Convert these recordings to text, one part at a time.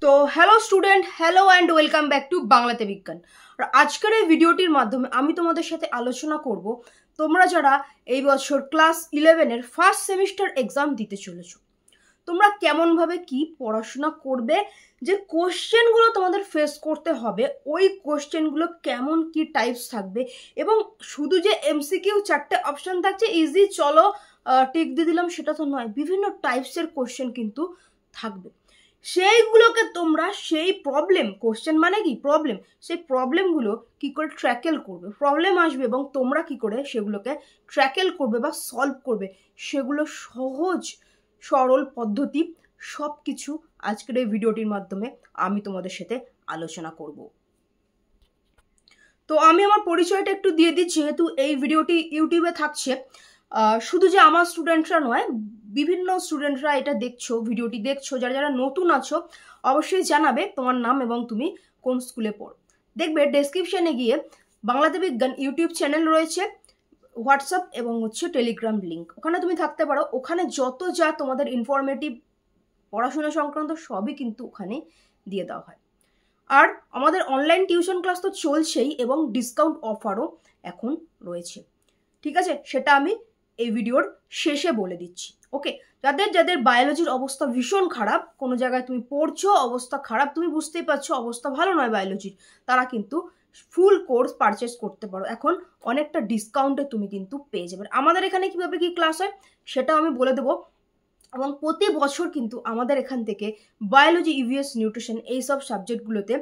তো hello student, hello and welcome back to বাংলাতে বিজ্ঞান। আর আজকের এই ভিডিওটির মাধ্যমে আমি তোমাদের সাথে আলোচনা করব তোমরা যারা এই বছর ক্লাস 11-এর ফার্স্ট সেমিস্টার এক্সাম দিতে চলেছো, তোমরা কেমনভাবে কি পড়াশোনা করবে, যে কোশ্চেনগুলো তোমাদের ফেস করতে হবে ওই কোশ্চেনগুলো কেমন কি টাইপস থাকবে, এবং শুধু যে এমসিকিউ 4টে অপশন থাকছে ইজি চলো টিক দিয়ে দিলাম সেটা তো নয়, বিভিন্ন টাইপসের কোশ্চেন কিন্তু থাকবে। সেইগুলোকে তোমরা সেই প্রবলেম, কোশ্চেন মানে কি প্রবলেম, সেই প্রবলেমগুলো কি করে ট্র্যাকেল করবে, প্রবলেম আসবে এবং তোমরা কি করে সেগুলোকে ট্র্যাকেল করবে বা সলভ করবে, সেগুলো সহজ সরল পদ্ধতি সব কিছু আজকের এই ভিডিওটির মাধ্যমে আমি তোমাদের সাথে আলোচনা করব। তো আমি আমার পরিচয়টা একটু দিয়ে দিই, যেহেতু এই ভিডিওটি ইউটিউবে থাকছে, শুধু যে আমার স্টুডেন্টরা নয়, বিভিন্ন স্টুডেন্টরা এটা দেখছো, ভিডিওটি দেখছো, যারা যারা নতুন আছো অবশ্যই জানাবে তোমার নাম এবং তুমি কোন স্কুলে পড়ো। দেখবে ডেসক্রিপশনে গিয়ে বাংলাতে বিজ্ঞান ইউটিউব চ্যানেল রয়েছে, হোয়াটসঅ্যাপ এবং টেলিগ্রাম লিঙ্ক, ওখানে তুমি থাকতে পারো। ওখানে যত যা তোমাদের ইনফরমেটিভ পড়াশোনা সংক্রান্ত সবই কিন্তু ওখানে দিয়ে দেওয়া হয়। আর আমাদের অনলাইন টিউশন ক্লাস তো চলছেই এবং ডিসকাউন্ট অফারও এখন রয়েছে, ঠিক আছে? সেটা আমি এই ভিডিওর শেষে বলে দিচ্ছি। ওকে, যাদের যাদের বায়োলজির অবস্থা ভীষণ খারাপ, কোনো জায়গায় তুমি পড়ছো অবস্থা খারাপ, তুমি বুঝতেই পারছো অবস্থা ভালো নয় বায়োলজির, তারা কিন্তু ফুল কোর্স পারচেস করতে পারো। এখন অনেকটা ডিসকাউন্টে তুমি কিন্তু পেয়ে যাবে। আমাদের এখানে কিভাবে কি ক্লাস হয় সেটাও আমি বলে দেবো, এবং প্রতি বছর কিন্তু আমাদের এখান থেকে বায়োলজি, ইভিএস, নিউট্রিশন এইসব সাবজেক্টগুলোতে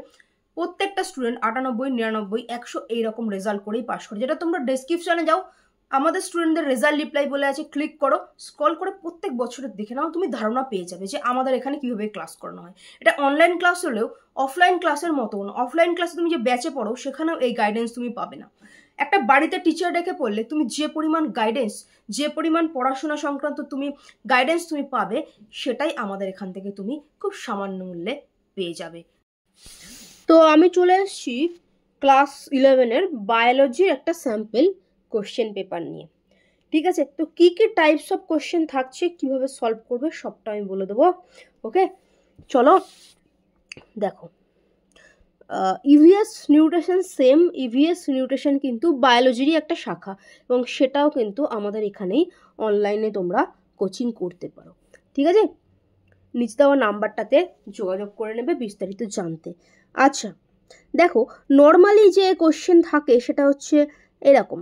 প্রত্যেকটা স্টুডেন্ট 98, 99, 100 এইরকম রেজাল্ট করেই পাস করে। যেটা তোমরা ডেসক্রিপশনে যাও, আমাদের স্টুডেন্টদের রেজাল্ট রিপ্লাই বলে আছে, ক্লিক করো, স্ক্রল করে প্রত্যেক বছরের দেখে নাও, তুমি ধারণা পেয়ে যাবে যে আমাদের এখানে কিভাবে ক্লাস করানো হয়। এটা অনলাইন ক্লাস হলেও অফলাইন ক্লাসের মতো না। অফলাইন ক্লাসে তুমি যে ব্যাচে পড়ো সেখানেও এই গাইডেন্স তুমি পাবে না। একটা বাড়িতে টিচার রেখে পড়লে তুমি যে পরিমাণ গাইডেন্স, যে পরিমাণ পড়াশোনা সংক্রান্ত তুমি গাইডেন্স তুমি পাবে, সেটাই আমাদের এখান থেকে তুমি খুব সামান্য মূল্যে পেয়ে যাবে। তো আমি চলে এসেছি ক্লাস 11-এর বায়োলজির একটা স্যাম্পল কোশ্চেন পেপার নিয়ে, ঠিক আছে? তো কি কি টাইপস অফ কোশ্চেন থাকছে, কিভাবে সলভ করবে সবটা আমি বলে দেবো। ওকে, চলো দেখো। EVS nutrition, same EVS nutrition কিন্তু বায়োলজিরই একটা শাখা, এবং সেটাও কিন্তু আমাদের এখানেই অনলাইনে তোমরা কোচিং করতে পারো, ঠিক আছে? নিচে দেওয়া নাম্বারটাতে যোগাযোগ করে নেবে বিস্তারিত জানতে। আচ্ছা দেখো, নর্মালি যে কোশ্চেন থাকে সেটা হচ্ছে এরকম,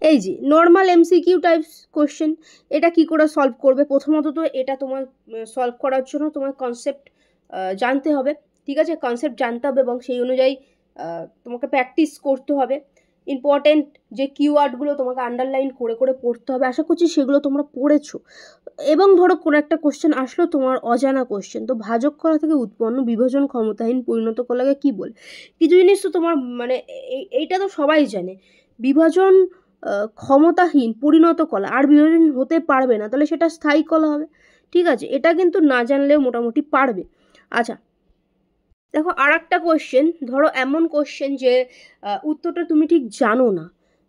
এই যে নর্মাল এমসিকিউ টাইপস কোশ্চেন। এটা কি করে সলভ করবে? প্রথমত তো এটা তোমার সলভ করার জন্য তোমার কনসেপ্ট জানতে হবে, ঠিক আছে? কনসেপ্ট জানতে হবে এবং সেই অনুযায়ী তোমাকে প্র্যাকটিস করতে হবে। ইম্পর্টেন্ট যে কিওয়ার্ডগুলো তোমাকে আন্ডারলাইন করে করে পড়তে হবে, আশা করছি সেগুলো তোমরা পড়েছো। এবং ধরো কোনো একটা কোশ্চেন আসলো তোমার অজানা কোশ্চেন, তো ভাজক কলা থেকে উৎপন্ন বিভাজন ক্ষমতাহীন পরিণত কলাকে কি বলে? কিছু জিনিস তো তোমার মানে এইটা তো সবাই জানে, বিভাজন ক্ষমতাহীন পরিণত কলা আর বিভাজন হতে পারবে না, তাহলে সেটা স্থায়ী কলা হবে, ঠিক আছে? এটা কিন্তু না জানলেও মোটামুটি পারবে। আচ্ছা দেখো, আর একটা কোশ্চেন, ধরো এমন কোশ্চেন যে উত্তরটা তুমি ঠিক জানো না।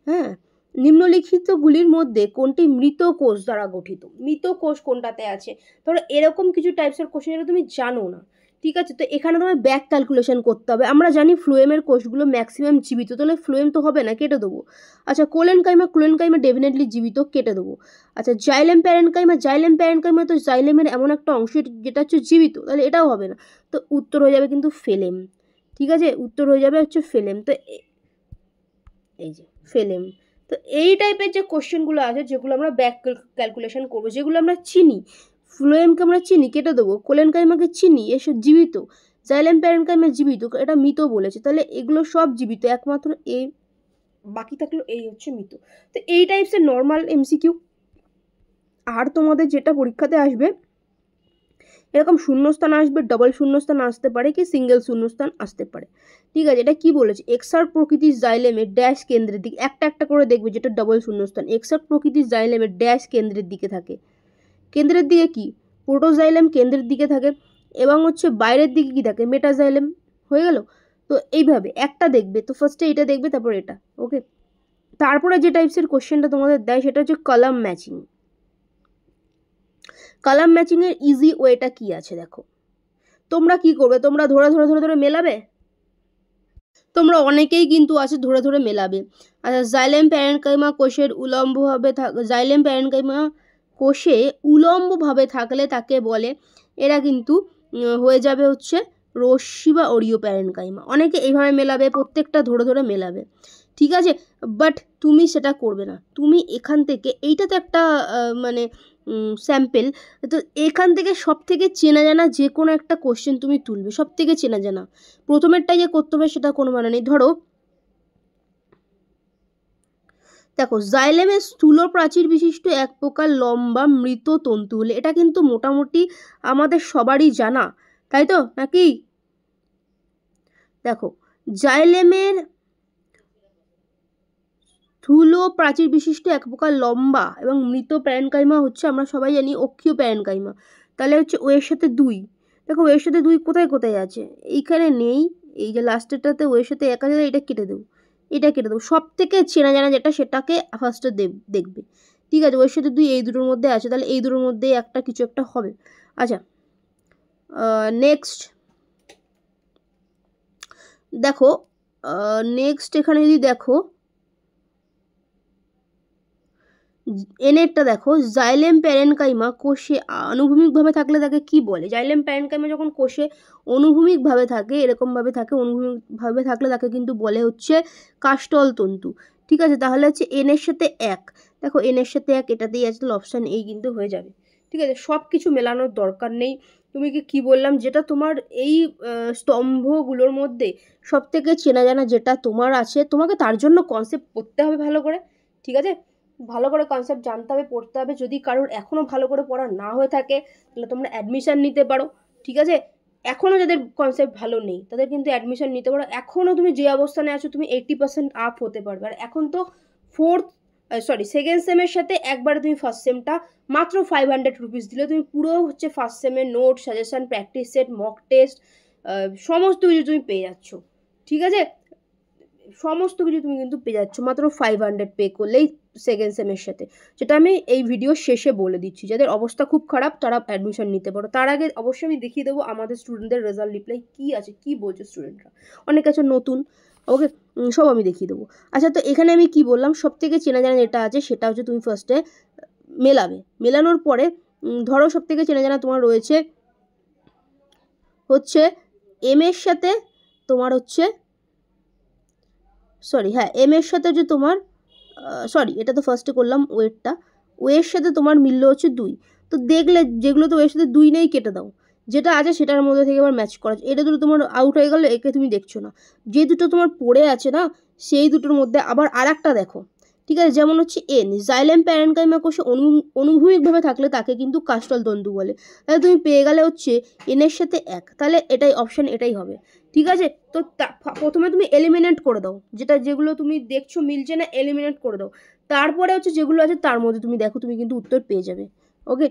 হ্যাঁ, নিম্নলিখিতগুলির মধ্যে কোনটি মৃত কোষ দ্বারা গঠিত? মৃত কোষ কোনটাতে আছে? ধরো এরকম কিছু টাইপসের কোশ্চেন যেটা তুমি জানো না, ঠিক আছে? তো এখানে তোমায় ব্যাক ক্যালকুলেশন করতে হবে। আমরা জানি ফ্লোয়েমের কোষগুলো ম্যাক্সিমাম জীবিত, তাহলে ফ্লোয়েম তো হবে না, কেটে দেবো। আচ্ছা কোলেনকাইমা ডেফিনেটলি জীবিত, কেটে দেবো। আচ্ছা জাইলেম প্যারেনকাইমা তো জাইলেমের এমন একটা অংশ যেটা হচ্ছে জীবিত, তাহলে এটাও হবে না, তো উত্তর হয়ে যাবে কিন্তু ফেলেম, ঠিক আছে? উত্তর হয়ে যাবে হচ্ছে ফেলেম। তো এই যে ফেলেম। তো এই টাইপের যে কোশ্চেনগুলো আছে যেগুলো আমরা ব্যাক ক্যালকুলেশন করবো, যেগুলো আমরা চিনি, ফ্লোয়েমকে আমরা চিনি, কেটে দেবো। কোলেনকাইমাকে চিনি, এসব জীবিত। জাইলেম প্যারেনকাইমা জীবিত, এটা মৃত বলেছে, তাহলে এগুলো সব জীবিত, একমাত্র এই বাকি থাকলো এই হচ্ছে মৃত। তো এই টাইপসের নর্মাল এমসিকিউ। আর তোমাদের যেটা পরীক্ষাতে আসবে, এরকম শূন্যস্থান আসবে, ডবল শূন্যস্থান আসতে পারে, কি সিঙ্গেল শূন্যস্থান আসতে পারে, ঠিক আছে? এটা কি বলেছে? এক্সার্ট প্রকৃতির জাইলেমের ড্যাশ কেন্দ্রের দিকে, একটা একটা করে দেখবে যেটা ডবল শূন্যস্থান। এক্সার্ট প্রকৃতির জাইলেমের ড্যাশ কেন্দ্রের দিকে থাকে, কেন্দ্রের দিকে কি প্রোটোজাইলেম কেন্দ্রের দিকে থাকে, এবং হচ্ছে বাইরের দিকে কি থাকে মেটাজাইলেম, হয়ে গেল। তো এইভাবে একটা দেখবে, তো ফার্স্টে এটা দেখবে, তারপর এটা। ওকে, তারপরে যে টাইপসের কোশ্চেনটা তোমাদের দেয় সেটা হচ্ছে কলাম ম্যাচিং। কালার ম্যাচিংয়ের ইজি ওয়েটা কি আছে দেখো, তোমরা কি করবে, তোমরা ধরে ধরে ধরে ধরে মেলাবে, তোমরা অনেকেই কিন্তু আছে ধরে ধরে মেলাবে। আচ্ছা, জাইলেম প্যারেনকাইমা কোষের উলম্বভাবে জাইলেম প্যারেনকাইমা কোষে উলম্বভাবে থাকলে তাকে বলে, এরা কিন্তু হয়ে যাবে হচ্ছে রশ্মি বা অরিও প্যারেনকাইমা। অনেকে এইভাবে মেলাবে, প্রত্যেকটা ধরে ধরে মেলাবে, ঠিক আছে, বাট তুমি সেটা করবে না। তুমি এখান থেকে, এইটা তো একটা মানে স্যাম্পেল, তো এখান থেকে সব থেকে চেনা জানা যে কোনো একটা কোশ্চেন তুমি তুলবে, সব থেকে চেনা জানা, প্রথমেরটাই যে করতে হবে সেটা কোনো মানে নেই। ধরো দেখো, জাইলেমের স্থূল প্রাচীর বিশিষ্ট এক প্রকার লম্বা মৃত তন্তু হলে, এটা কিন্তু মোটামুটি আমাদের সবারই জানা, তাই তো নাকি? দেখো, জাইলেমের স্থূল প্রাচীর বিশিষ্ট এক প্রকার লম্বা এবং মৃত প্যারেনকাইমা হচ্ছে, আমরা সবাই জানি, অক্ষীয় প্যারেনকাইমা। তাহলে হচ্ছে ওয়ের সাথে 2, দেখো ওয়ের সাথে 2 কোথায় কোথায় আছে, এইখানে নেই, এই যে লাস্টেরটাতে ওয়ের সাথে 1 আছে, এটা কেটে দেবো, এটা কেটে দেবো। সব থেকে চেনা জানা যেটা সেটাকে ফার্স্টে দেখবে, ঠিক আছে? ওয়ের সাথে 2 এই দুটোর মধ্যে আছে, তাহলে এই দুটোর মধ্যে একটা কিছু একটা হবে। আচ্ছা, নেক্সট দেখো, নেক্সট এখানে যদি দেখো এনেরটা দেখো, জাইলেম প্যারেনকাইমা কোষে আনুভূমিকভাবে থাকলে তাকে কি বলে? জাইলেম প্যারেনকাইমা যখন কোষে অনুভূমিকভাবে থাকে, এরকমভাবে থাকে, অনুভূমিকভাবে থাকলে তাকে কিন্তু বলে হচ্ছে কাস্টল তন্তু, ঠিক আছে? তাহলে হচ্ছে এনের সাথে 1, দেখো এনের সাথে 1 এটাতেই আছে, তাহলে অপশান এই কিন্তু হয়ে যাবে, ঠিক আছে? সব কিছু মেলানোর দরকার নেই। তুমি কি বললাম, যেটা তোমার এই স্তম্ভগুলোর মধ্যে সব থেকে চেনা জানা যেটা তোমার আছে, তোমাকে তার জন্য কনসেপ্ট পড়তে হবে ভালো করে, ঠিক আছে? ভালো করে কনসেপ্ট জানতে হবে, পড়তে হবে। যদি কারোর এখনও ভালো করে পড়া না হয়ে থাকে তাহলে তোমরা অ্যাডমিশান নিতে পারো, ঠিক আছে? এখনও যাদের কনসেপ্ট ভালো নেই তাদের কিন্তু অ্যাডমিশান নিতে পারো। এখনও তুমি যে অবস্থানে আছো তুমি 80% আপ হতে পারবে। আর এখন তো সেকেন্ড সেমের সাথে একবারে তুমি ফার্স্ট সেমটা মাত্র 500 রুপিস দিলে তুমি পুরো হচ্ছে ফার্স্ট সেমের note, suggestion, practice set, mock test, সমস্ত কিছু তুমি পেয়ে যাচ্ছ, ঠিক আছে? সমস্ত কিছু তুমি কিন্তু পেয়ে যাচ্ছ মাত্র 500 পে করলেই সেকেন্ড সেমের সাথে, যেটা আমি এই ভিডিও শেষে বলে দিচ্ছি। যাদের অবস্থা খুব খারাপ তারা অ্যাডমিশন নিতে পারো। তার আগে অবশ্যই আমি দেখিয়ে দেবো আমাদের স্টুডেন্টদের রেজাল্ট রিপ্লাই কী আছে, কী বলছে স্টুডেন্টরা, অনেক আছে নতুন, ওকে, সব আমি দেখিয়ে দেবো। আচ্ছা, তো এখানে আমি কি বললাম, সব থেকে চেনা জানা যেটা আছে সেটা হচ্ছে তুমি ফার্স্টে মেলাবে। মেলানোর পরে ধরো সব থেকে চেনা জানা তোমার রয়েছে হচ্ছে এম এর সাথে তোমার হচ্ছে এম এর সাথে যে তোমার এটা তো ফার্স্টে করলাম ওয়েটটা, ওয়ের সাথে তোমার মিলল হচ্ছে 2। তো দেখলে যেগুলো তো ওয়ের সাথে 2 নেই কেটে দাও, যেটা আছে সেটার মধ্যে থেকে আবার ম্যাচ করা। এটা দুটো তোমার আউট হয়ে গেল, একে তুমি দেখছো না। যে দুটো তোমার পড়ে আছে না, সেই দুটোর মধ্যে আবার আর একটা দেখো, ঠিক আছে? যেমন হচ্ছে এন, জাইলেম প্যারেনকাইমা কোষে অনুভূমিকভাবে থাকলে তাকে কিন্তু কাস্টল তন্তু বলে। তাহলে তুমি পেয়ে গেলে হচ্ছে এনের সাথে 1, তাহলে এটাই অপশান, এটাই হবে, ঠিক আছে? তো প্রথমে তুমি এলিমিনেট করে দাও, যেগুলো তুমি দেখছো মিলছে না এলিমিনেট করে দাও, তারপরে হচ্ছে যেগুলো আছে তার মধ্যে তুমি দেখো, তুমি কিন্তু উত্তর পেয়ে যাবে, ওকে?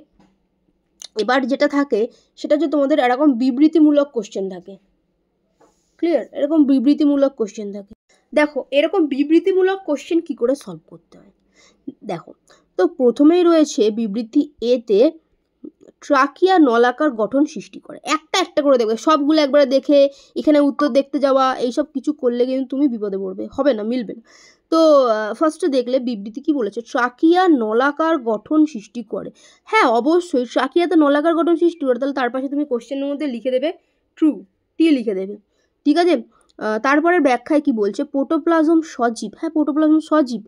এবার যেটা থাকে সেটা হচ্ছে তোমাদের এরকম বিবৃতিমূলক কোশ্চেন থাকে, ক্লিয়ার? এরকম বিবৃতিমূলক কোশ্চেন থাকে। দেখো এরকম বিবৃতিমূলক কোশ্চেন কি করে সলভ করতে হয়, দেখো তো প্রথমেই রয়েছে বিবৃতি এতে ট্রাকিয়া নলাকার গঠন সৃষ্টি করে, একটা একটা করে দেখবে, সবগুলো একবারে দেখে এখানে উত্তর দেখতে যাওয়া এইসব কিছু করলে কিন্তু তুমি বিপদে পড়বে, হবে না, মিলবে না। তো ফার্স্টে দেখলে বিবৃতি কি বলেছে, ট্রাকিয়া নলাকার গঠন সৃষ্টি করে। হ্যাঁ অবশ্যই ট্রাকিয়াতে নলাকার গঠন সৃষ্টি করে, তাহলে তার পাশে তুমি কোশ্চেনের মধ্যে লিখে দেবে ট্রু, লিখে দেবে, ঠিক আছে? তারপরে ব্যাখ্যায় কি বলছে, প্রোটোপ্লাজম সজীব, হ্যাঁ প্রোটোপ্লাজম সজীব,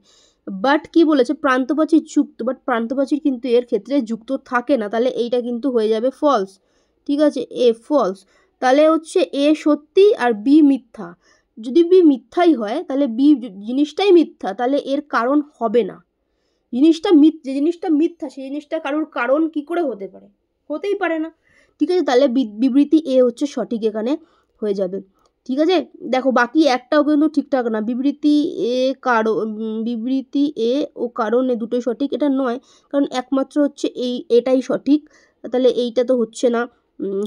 বাট কি বলেছে প্রান্তপ্রাচীর যুক্ত, বাট প্রান্তপ্রাচীর কিন্তু এর ক্ষেত্রে যুক্ত থাকে না, তাহলে এইটা কিন্তু হয়ে যাবে ফলস, ঠিক আছে? এ ফলস, তাহলে হচ্ছে এ সত্যি আর বি মিথ্যা। যদি বি মিথ্যাই হয় তাহলে বি জিনিসটাই মিথ্যা, তাহলে এর কারণ হবে না। যে জিনিসটা মিথ্যা সেই জিনিসটা কারণ কি করে হতে পারে, হতেই পারে না, ঠিক আছে? তাহলে বিবৃতি এ হচ্ছে সঠিক, এখানে হয়ে যাবে, ঠিক আছে? দেখো বাকি একটাও কিন্তু ঠিকঠাক না, বিবৃতি এ ও কারণ এ দুটোই সঠিক, এটা নয়, কারণ একমাত্র হচ্ছে এটাই সঠিক, তাহলে এইটা তো হচ্ছে না।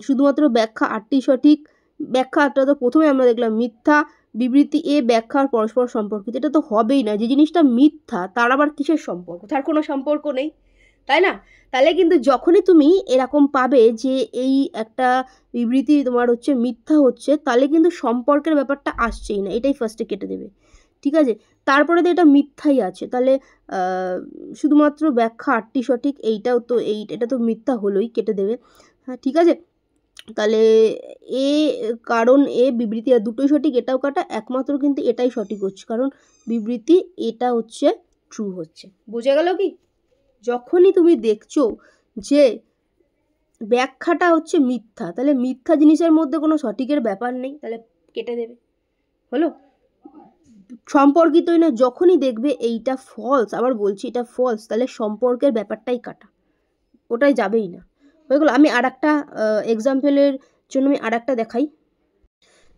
শুধুমাত্র ব্যাখ্যা 8টি সঠিক, ব্যাখ্যা 8টা তো প্রথমে আমরা দেখলাম মিথ্যা, বিবৃতি এ ব্যাখ্যার পরস্পর সম্পর্কিত, এটা তো হবেই না, যে জিনিসটা মিথ্যা তার আবার কিসের সম্পর্ক, তার কোনো সম্পর্ক নেই, তাই না? তাহলে কিন্তু যখনই তুমি এরকম পাবে যে এই একটা বিবৃতি তোমার হচ্ছে মিথ্যা হচ্ছে, তাহলে কিন্তু সম্পর্কের ব্যাপারটা আসছেই না, এটাই ফার্স্টে কেটে দেবে। ঠিক আছে? তারপরে তো এটা মিথ্যাই আছে, তাহলে শুধুমাত্র ব্যাখ্যা 8টি সঠিক, এইটাও তো এটা তো মিথ্যা হলোই, কেটে দেবে। হ্যাঁ, ঠিক আছে? তাহলে এ কারণ এ বিবৃতি আর দুটোই সঠিক, এটাও কাটা, একমাত্র কিন্তু এটাই সঠিক হচ্ছে, কারণ বিবৃতি এটা হচ্ছে ট্রু হচ্ছে। বোঝা গেল কি? যখনই তুমি দেখছো যে ব্যাখ্যাটা হচ্ছে মিথ্যা, তাহলে মিথ্যা জিনিসের মধ্যে কোনো সঠিকের ব্যাপার নেই, তাহলে কেটে দেবে। হলো? সম্পর্কিতই না, যখনই দেখবে এইটা ফলস, আবার বলছি এটা ফলস, তাহলে সম্পর্কের ব্যাপারটাই কাটা, ওটাই যাবেই না। হয়ে গেলো। আমি আর একটা এক্সাম্পলের জন্য আমি আর একটা দেখাই।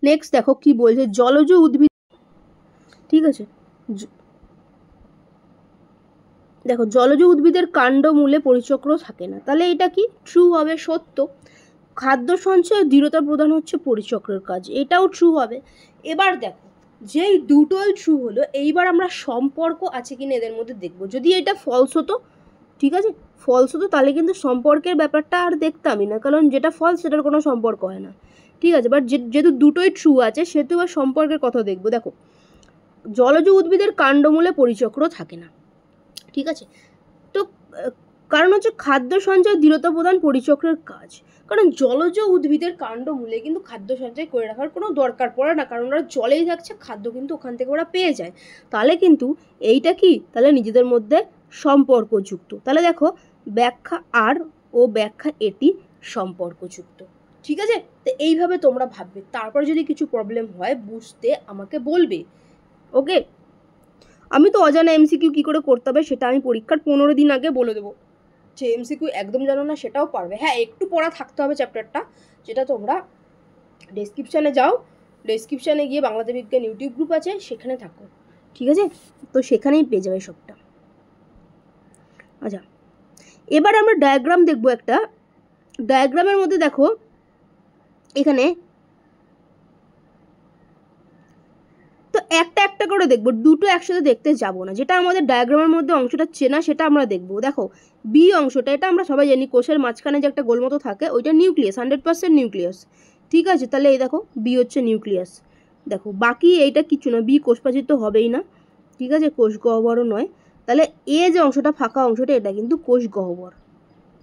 নেক্সট দেখো কি বলছে, জলজ উদ্ভিদ, ঠিক আছে, দেখো জলজ উদ্ভিদের কাণ্ড মূলে পরিচক্র থাকে না, তাহলে এটা কি ট্রু হবে, সত্য। খাদ্য সঞ্চয় দৃঢ়তা প্রদান হচ্ছে পরিচক্রের কাজ, এটাও ট্রু হবে। এবার দেখো যেই দুটোই ট্রু হলো, এইবার আমরা সম্পর্ক আছে কিনা এদের মধ্যে দেখবো। যদি এটা ফলস হতো, ঠিক আছে, ফলস হতো, তাহলে কিন্তু সম্পর্কের ব্যাপারটা আর দেখতামই না, কারণ যেটা ফলস সেটার কোনো সম্পর্ক হয় না। ঠিক আছে, বাট যেহেতু দুটোই ট্রু আছে সেহেতু এবার সম্পর্কের কথা দেখবো। দেখো জলজ উদ্ভিদের কাণ্ডমূলে পরিচক্র থাকে না, ঠিক আছে, তো কারণ হচ্ছে খাদ্য সঞ্চয় দৃঢ়তা প্রদান পরিচক্রের কাজ, কারণ জলজ উদ্ভিদের কাণ্ডমূলে কিন্তু খাদ্য সঞ্চয় করে রাখার কোনো দরকার পড়ে না, কারণ ওরা জলেই থাকছে, খাদ্য কিন্তু ওখান থেকে ওরা পেয়ে যায়। তাহলে কিন্তু এইটা কি, তাহলে নিজেদের মধ্যে সম্পর্কযুক্ত। তাহলে দেখো ব্যাখ্যা আর ও ব্যাখ্যা এটি সম্পর্কযুক্ত। ঠিক আছে? তো এইভাবে তোমরা ভাববে, তারপর যদি কিছু প্রবলেম হয় বুঝতে আমাকে বলবে। ওকে? আমি তো অজানা এমসিকিউ কী করে করতে হবে সেটা আমি পরীক্ষার 15 দিন আগে বলে দেবো। যে এমসিকিউ একদম জানো না সেটাও পারবে। হ্যাঁ, একটু পড়া থাকতে হবে চ্যাপ্টারটা, যেটা তোমরা ডেসক্রিপশানে যাও, ডেসক্রিপশানে গিয়ে বাংলাতে বিজ্ঞান ইউটিউব গ্রুপ আছে, সেখানে থাকো, ঠিক আছে? তো সেখানেই পেয়ে যাবে সবটা। আচ্ছা, এবার আমরা ডায়াগ্রাম দেখবো একটা। ডায়াগ্রামের মধ্যে দেখো এখানে তো একটা একটা করে দেখবো, দুটো একসাথে দেখতে যাব না। যেটা আমাদের ডায়াগ্রামের মধ্যে অংশটা চেনা সেটা আমরা দেখবো। দেখো বি অংশটা, এটা আমরা সবাই জানি কোষের মাঝখানে যে একটা গোলমতো থাকে ওইটা নিউক্লিয়াস, 100% নিউক্লিয়াস। ঠিক আছে, তাহলে এই দেখো বি হচ্ছে নিউক্লিয়াস। দেখো বাকি এইটা কিছু না, বি কোষপ্রাচীর তো হবেই না, ঠিক আছে, কোষ গহ্বরও নয়। তাহলে এ যে অংশটা ফাঁকা অংশটা এটা কিন্তু কোষ গহ্বর।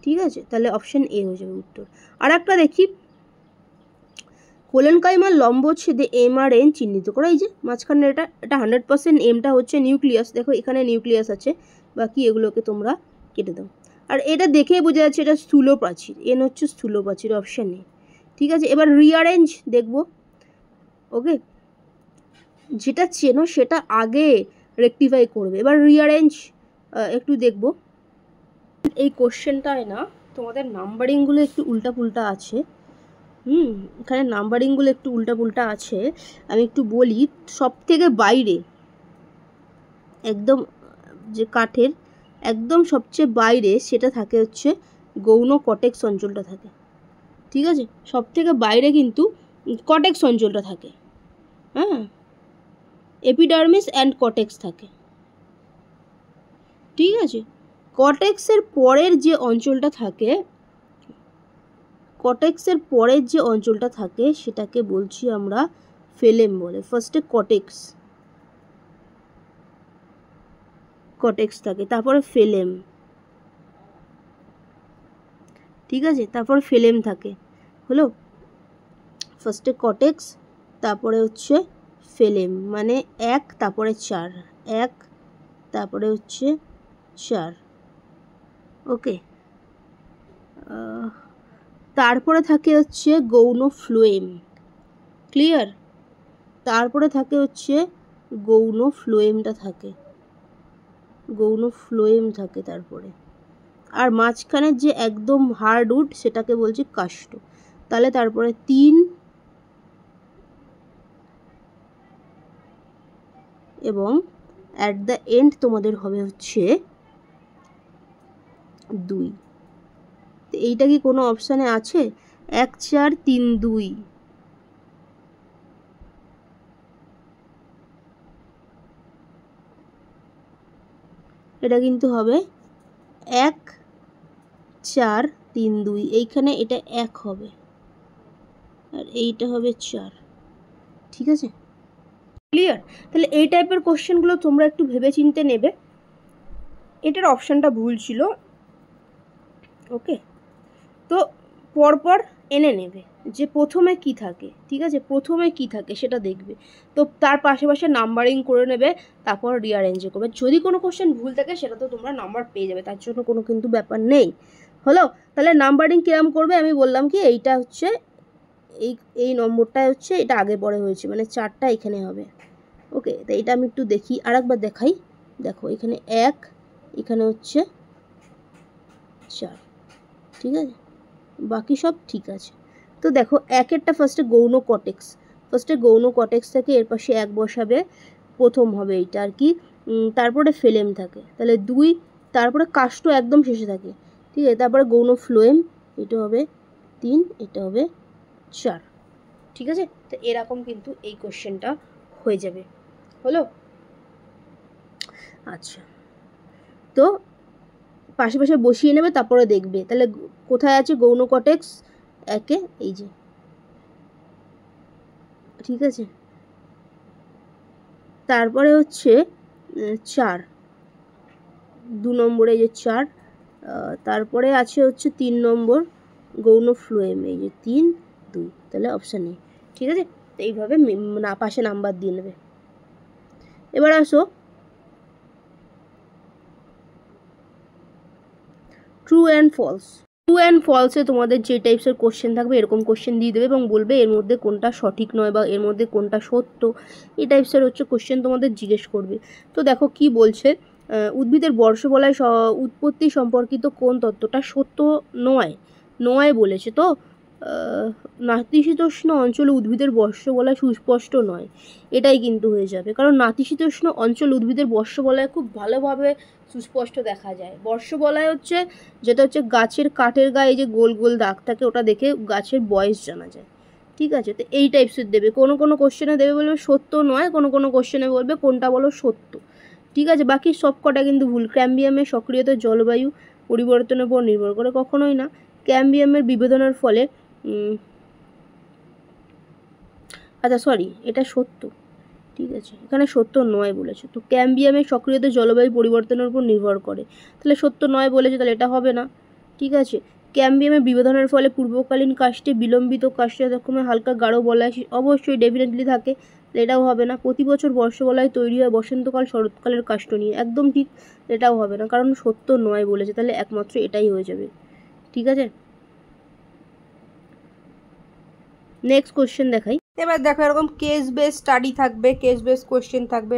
ঠিক আছে, তাহলে অপশন এ হয়ে যাবে উত্তর। আর একটা দেখি, কোলেনকাইমার লম্বচ্ছেদে এম আর এন চিহ্নিত করা, এই যে মাঝখানে এটা 100% এমটা হচ্ছে নিউক্লিয়াস, দেখো এখানে নিউক্লিয়াস আছে, বাকি এগুলোকে তোমরা কেটে দাও। আর এটা দেখেই বোঝা যাচ্ছে এটা স্থূল প্রাচীর, এন হচ্ছে স্থূল প্রাচীর, অপশান এ। ঠিক আছে, এবার রিঅ্যারেঞ্জ দেখবো। ওকে, যেটা চেনো সেটা আগে রেকটিফাই করবে। এবার রিঅ্যারেঞ্জ একটু দেখবো। এই কোশ্চেনটায় না তোমাদের নাম্বারিংগুলো একটু উল্টাপুল্টা আছে। এখানে নাম্বারিংগুলো একটু উল্টাপুল্টা আছে, আমি একটু বলি। সব থেকে বাইরে একদম যে কাঠের একদম সবচেয়ে বাইরে সেটা থাকে হচ্ছে গৌণ কটেক্স অঞ্চলটা থাকে। ঠিক আছে, সব থেকে বাইরে কিন্তু কটেক্স অঞ্চলটা থাকে। হ্যাঁ, এপিডার্মিস অ্যান্ড কটেক্স থাকে। ঠিক আছে, কটেক্সের পরের যে অঞ্চলটা থাকে, কটেক্সের পরের যে অঞ্চলটা থাকে সেটাকে বলছি আমরা ফেলেম বলে। ফার্স্টে কটেক্স থাকে, তারপরে ফেলেম। ঠিক আছে, তারপর ফেলেম থাকে। হলো, ফার্স্টে কটেক্স, তারপরে হচ্ছে ফেলেম, মানে 1 তারপরে 4, 1 তারপরে হচ্ছে 4। ওকে, তারপরে থাকে হচ্ছে গৌণ ফ্লোয়েম। ক্লিয়ার? তারপরে থাকে হচ্ছে গৌণ ফ্লোয়েমটা থাকে, গৌণ ফ্লোয়েম থাকে তারপরে। আর মাঝখানের যে একদম হার্ডউড সেটাকে বলছি কাষ্ঠ। তাহলে তারপরে 3 এবং অ্যাট দ্য এন্ড তোমাদের হবে হচ্ছে 2। তো এইটা কি কোনো অপশানে আছে? 1 4 3 2, এটা কিন্তু হবে 1 4 3 2, এইখানে এটা 1 হবে আর এইটা হবে 4, ঠিক আছে? ক্লিয়ার? তাহলে এই টাইপের কোশ্চেনগুলো তোমরা একটু ভেবে চিন্তে নেবে। এটার অপশানটা ভুল ছিল, ওকে? তো পরপর এনে নেবে যে প্রথমে কি থাকে, ঠিক আছে? প্রথমে কি থাকে সেটা দেখবে, তো তার পাশে পাশে নাম্বারিং করে নেবে, তারপর রিঅ্যারেঞ্জ করবে। যদি কোনো কোশ্চেন ভুল থাকে সেটা তো তোমরা নাম্বার পেয়ে যাবে, তার জন্য কোনো কিন্তু ব্যাপার নেই। হলো? তাহলে নাম্বারিং কিরম করবে আমি বললাম কি, এইটা হচ্ছে এই নম্বরটা হচ্ছে এটা আগে পরে হয়েছে, মানে 4টা এখানে হবে, ওকে? তো এটা আমি একটু দেখি, আরেকবার দেখাই। দেখো এখানে 1, এখানে হচ্ছে 4, ঠিক আছে? বাকি সব ঠিক আছে। তো দেখো 1এরটা ফার্স্টে গৌণ কটেক্স, থেকে এর পাশে 1 বসাবে, প্রথম হবে এইটা আর কি। তারপরে ফেলেম থাকে, তাহলে 2, তারপরে কাষ্ট একদম শেষে থাকে, ঠিক আছে? তারপরে গৌণ ফ্লোয়েম, এটা হবে 3, এটা হবে 4, ঠিক আছে? তো এরকম কিন্তু এই কোশ্চেনটা হয়ে যাবে। হলো? আচ্ছা, তো পাশে পাশে বসিয়ে নেবে, তারপরে দেখবে তাহলে কোথায় আছে গৌণ কটেক্স 1-এ, এই যে, ঠিক আছে? তারপরে হচ্ছে 4, 2 নম্বরে এই যে 4, তারপরে আছে হচ্ছে 3 নম্বর গৌণ ফ্লোয়েম, এই যে 3 2, তাহলে অপশান নেই, ঠিক আছে? তো এইভাবে না পাশে নাম্বার দিয়ে নেবে। এবার আসো true and false. True and ফলসে তোমাদের যে টাইপসের কোশ্চেন থাকবে এরকম কোশ্চেন দিয়ে দেবে এবং বলবে এর মধ্যে কোনটা সঠিক নয় বা এর মধ্যে কোনটা সত্য, এই টাইপসের হচ্ছে কোশ্চেন তোমাদের জিজ্ঞেস করবে। তো দেখো কি বলছে, উদ্ভিদের বর্ষবলয় উৎপত্তি সম্পর্কিত কোন তত্ত্বটা সত্য নয় বলেছে। তো নাতিশীতোষ্ণ অঞ্চলে উদ্ভিদের বর্ষবলয় সুস্পষ্ট নয়, এটাই কিন্তু হয়ে যাবে, কারণ নাতিশীতোষ্ণ অঞ্চল উদ্ভিদের বর্ষবলয় খুব ভালোভাবে সুস্পষ্ট দেখা যায়। বর্ষবলয় হচ্ছে যেটা হচ্ছে গাছের কাঠের গায়ে যে গোল গোল দাগ থাকে, ওটা দেখে গাছের বয়স জানা যায়, ঠিক আছে? তো এই টাইপসের দেবে, কোনো কোনো কোশ্চেনে দেবে বলবে সত্য নয়, কোনো কোনো কোশ্চেনে বলবে কোনটা বলো সত্য, ঠিক আছে? বাকি সব কটা কিন্তু ভুল। ক্যাম্বিয়ামের সক্রিয়তা জলবায়ু পরিবর্তনের উপর নির্ভর করে, কখনোই না। ক্যাম্বিয়ামের বিভেদনের ফলে আচ্ছা সরি, এটা সত্য, ঠিক আছে? এখানে সত্য নয় বলেছে, তো ক্যাম্বিয়ামের সক্রিয়তা জলবায়ু পরিবর্তনের উপর নির্ভর করে, তাহলে সত্য নয় বলেছে, তাহলে এটা হবে না, ঠিক আছে? ক্যাম্বিয়ামের বিভেদনের ফলে পূর্বকালীন কাস্টে বিলম্বিত কাস্টে যতক্ষণে হালকা গাঢ় বলয় অবশ্যই ডেফিনেটলি থাকে, এটাও হবে না। প্রতি বছর বর্ষবলয় তৈরি হয় বসন্তকাল শরৎকালের কাষ্ট নিয়ে, একদম ঠিক, এটাও হবে না, কারণ সত্য নয় বলেছে, তাহলে একমাত্র এটাই হয়ে যাবে, ঠিক আছে? নেক্সট কোশ্চেন দেখাই। এবার দেখো এরকম কেস বেস স্টাডি থাকবে, কেস বেস কোশ্চেন থাকবে।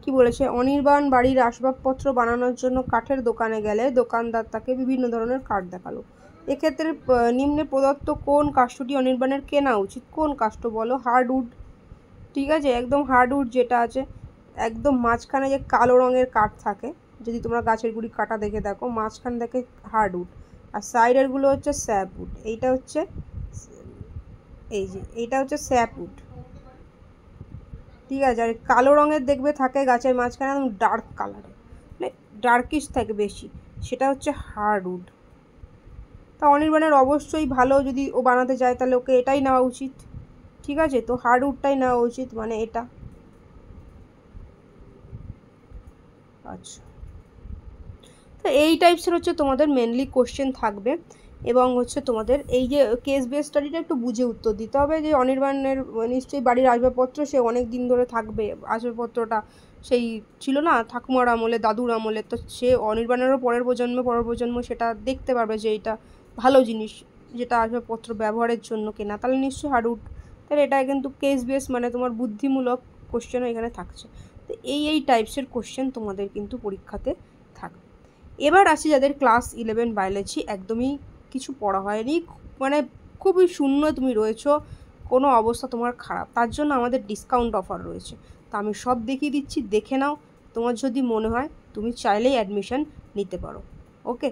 কি বলেছে, অনির্বাণ বাড়ির আসবাবপত্র বানানোর জন্য কাঠের দোকানে গেলে দোকানদার তাকে বিভিন্ন ধরনের কাঠ দেখালো। এক্ষেত্রে নিম্নে প্রদত্ত কোন কাষ্ঠটি অনির্বাণের কেনা উচিত? কোন কাষ্ঠ বলো? হার্ডউড, ঠিক আছে? একদম হার্ডউড যেটা আছে, একদম মাঝখানে যে কালো রঙের কাঠ থাকে, যদি তোমরা গাছের গুড়ি কাটা দেখে দেখো, মাঝখান থেকে হার্ডউড আর সাইডেরগুলো হচ্ছে স্যাপউড। এইটা হচ্ছে এই যে এইটা হচ্ছে স্যাপউড, ঠিক আছে? আর কালো রঙের দেখবে থাকে গাছের মাঝখানে, একদম ডার্ক কালারে, মানে ডার্কিশ থাকে বেশি, সেটা হচ্ছে হার্ডউড। তা অনির্বাণের অবশ্যই ভালো, যদি ও বানাতে চায় তাহলে ওকে এটাই নেওয়া উচিত, ঠিক আছে? তো হার্ডউডটাই নেওয়া উচিত, মানে এটা। আচ্ছা, তো এই টাইপসের হচ্ছে তোমাদের মেনলি কোশ্চেন থাকবে, এবং হচ্ছে তোমাদের এই যে কেস বেস স্টাডিটা একটু বুঝে উত্তর দিতে হবে। যে অনির্বাণের নিশ্চয়ই বাড়ির আসবাবপত্র সে অনেক দিন ধরে থাকবে, আসবাবপত্রটা সেই ছিল না ঠাকুমার আমলে, দাদুর আমলে, তো সে অনির্বাণেরও পরের প্রজন্ম সেটা দেখতে পারবে যে এটা ভালো জিনিস, যেটা আসবাবপত্র ব্যবহারের জন্য কেনা, তাহলে নিশ্চয়ই হার্ডউড। তাহলে এটা কিন্তু কেস বেস, মানে তোমার বুদ্ধিমূলক কোশ্চেনও এখানে থাকছে। তো এই টাইপসের কোশ্চেন তোমাদের কিন্তু পরীক্ষাতে থাকবে। এবার আসি যাদের ক্লাস 11 বায়োলজি একদমই কিছু পড়া হয়নি, মানে খুবই শূন্য তুমি রয়েছো, কোনো অবস্থা তোমার খারাপ, তার জন্য আমাদের ডিসকাউন্ট অফার রয়েছে। তো আমি সব দেখিয়ে দিচ্ছি, দেখে নাও, তোমার যদি মনে হয় তুমি চাইলেই অ্যাডমিশন নিতে পারো, ওকে?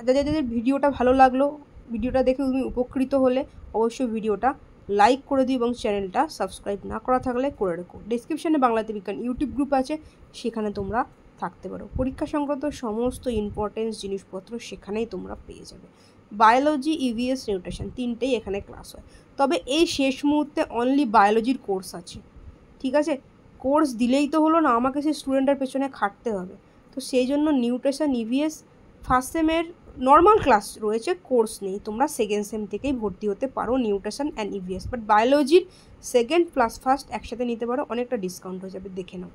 যাদের ভিডিওটা ভালো লাগলো, ভিডিওটা দেখে তুমি উপকৃত হলে অবশ্যই ভিডিওটা লাইক করে দিও এবং চ্যানেলটা সাবস্ক্রাইব না করা থাকলে করে রেখো। ডিসক্রিপশানে বাংলাতে বিজ্ঞান ইউটিউব গ্রুপ আছে, সেখানে তোমরা থাকতে পারো। পরীক্ষা সংক্রান্ত সমস্ত ইম্পর্টেন্স জিনিসপত্র সেখানেই তোমরা পেয়ে যাবে। বায়োলজি, ইভিএস, নিউট্রিশন তিনটেই এখানে ক্লাস হয়। তবে এই শেষ মুহূর্তে অনলি বায়োলজির কোর্স আছে, ঠিক আছে? কোর্স দিলেই তো হলো না, আমাকে সেই স্টুডেন্টের পেছনে খাটতে হবে। তো সেই জন্য নিউট্রিশন, ইভিএস ফার্স্ট সেমের নর্মাল ক্লাস রয়েছে, কোর্স নেই। তোমরা সেকেন্ড সেম থেকেই ভর্তি হতে পারো নিউট্রিশন অ্যান্ড ইভিএস। বাট বায়োলজির সেকেন্ড প্লাস ফার্স্ট একসাথে নিতে পারো, অনেকটা ডিসকাউন্ট হয়ে যাবে, দেখে নাও।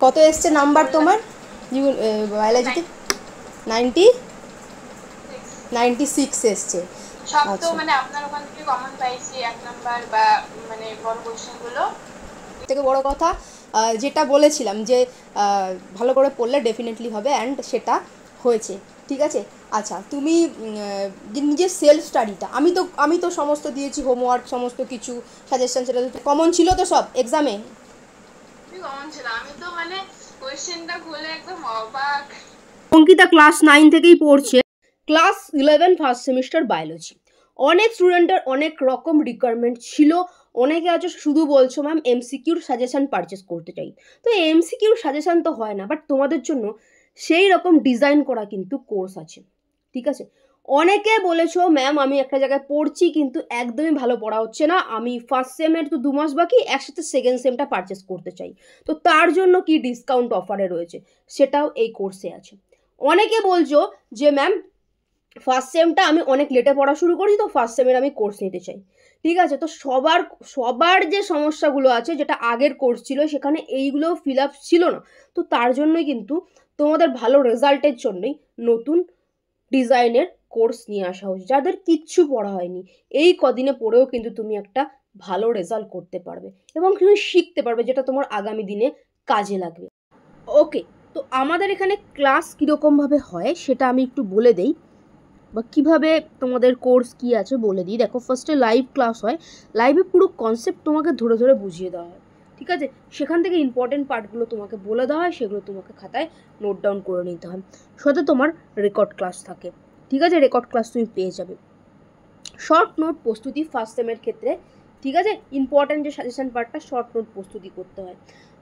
কত এসছে নাম্বার তোমার বায়োলজিতে? 96 এসছে। সব তো মানে আপনার ওখান থেকে কমন পাইছি এক নাম্বার বা মানে বড় কোশ্চেনগুলো। থেকে বড় কথা যেটা বলেছিলাম যে ভালো করে পড়লে ডেফিনেটলি হবে, অ্যান্ড সেটা হয়েছে, ঠিক আছে? আচ্ছা, তুমি নিজের সেলফ স্টাডিটা, আমি তো সমস্ত দিয়েছি, হোমওয়ার্ক সমস্ত কিছু সাজেশন, সেটা তো কমন ছিল তো সব এক্সামে? কমন ছিল, আমি তো মানে কোশ্চেনটা খুলে একদম অবাক। অঙ্কিতা ক্লাস 9 থেকেই পড়ছে, ক্লাস 11 ফার্স্ট সেমিস্টার বায়োলজি। অনেক স্টুডেন্টের অনেক রকম রিকোয়ারমেন্ট ছিল। অনেকে আছে শুধু বলছো ম্যাম এমসিকিউর সাজেশন পারচেস করতে চাই। তো এমসিকিউর সাজেশন তো হয় না, বাট তোমাদের জন্য সেই রকম ডিজাইন করা কিন্তু কোর্স আছে, ঠিক আছে? অনেকে বলেছো ম্যাম আমি একটা জায়গায় পড়ছি কিন্তু একদমই ভালো পড়া হচ্ছে না, আমি ফার্স্ট সেমের তো 2 মাস বাকি, একসাথে সেকেন্ড সেমটা পারচেস করতে চাই। তো তার জন্য কি ডিসকাউন্ট অফারে রয়েছে, সেটাও এই কোর্সে আছে। অনেকে বলছো যে ম্যাম ফার্স্ট সেমটা আমি অনেক লেটে পড়া শুরু করি, তো ফার্স্ট সেমের আমি কোর্স নিতে চাই, ঠিক আছে? তো সবার যে সমস্যাগুলো আছে, যেটা আগের কোর্স ছিল সেখানে এইগুলো ফিল আপ ছিল না, তো তার জন্যই কিন্তু তোমাদের ভালো রেজাল্টের জন্যই নতুন ডিজাইনের কোর্স নিয়ে আসা হয়েছে। যাদের কিচ্ছু পড়া হয়নি, এই কদিনে পড়েও কিন্তু তুমি একটা ভালো রেজাল্ট করতে পারবে এবং তুমি শিখতে পারবে, যেটা তোমার আগামী দিনে কাজে লাগবে। ওকে, তো আমাদের এখানে ক্লাস কীরকমভাবে হয় সেটা আমি একটু বলে দেই, বা কীভাবে তোমাদের কোর্স কী আছে বলে দিই। দেখো, ফার্স্টে লাইভ ক্লাস হয়। লাইভে পুরো কনসেপ্ট তোমাকে ধরে ধরে বুঝিয়ে দেওয়া হয়, ঠিক আছে? সেখান থেকে ইম্পর্টেন্ট পার্টগুলো তোমাকে বলে দেওয়া হয়, সেগুলো তোমাকে খাতায় নোট ডাউন করে নিতে হয়। সাথে তোমার রেকর্ড ক্লাস থাকে, ঠিক আছে? রেকর্ড ক্লাস তুমি পেয়ে যাবে। শর্ট নোট প্রস্তুতি ফার্স্ট সেমের ক্ষেত্রে, ঠিক আছে? ইম্পর্টেন্ট যে সাজেশন পার্টটা, শর্ট নোট প্রস্তুতি করতে হয়।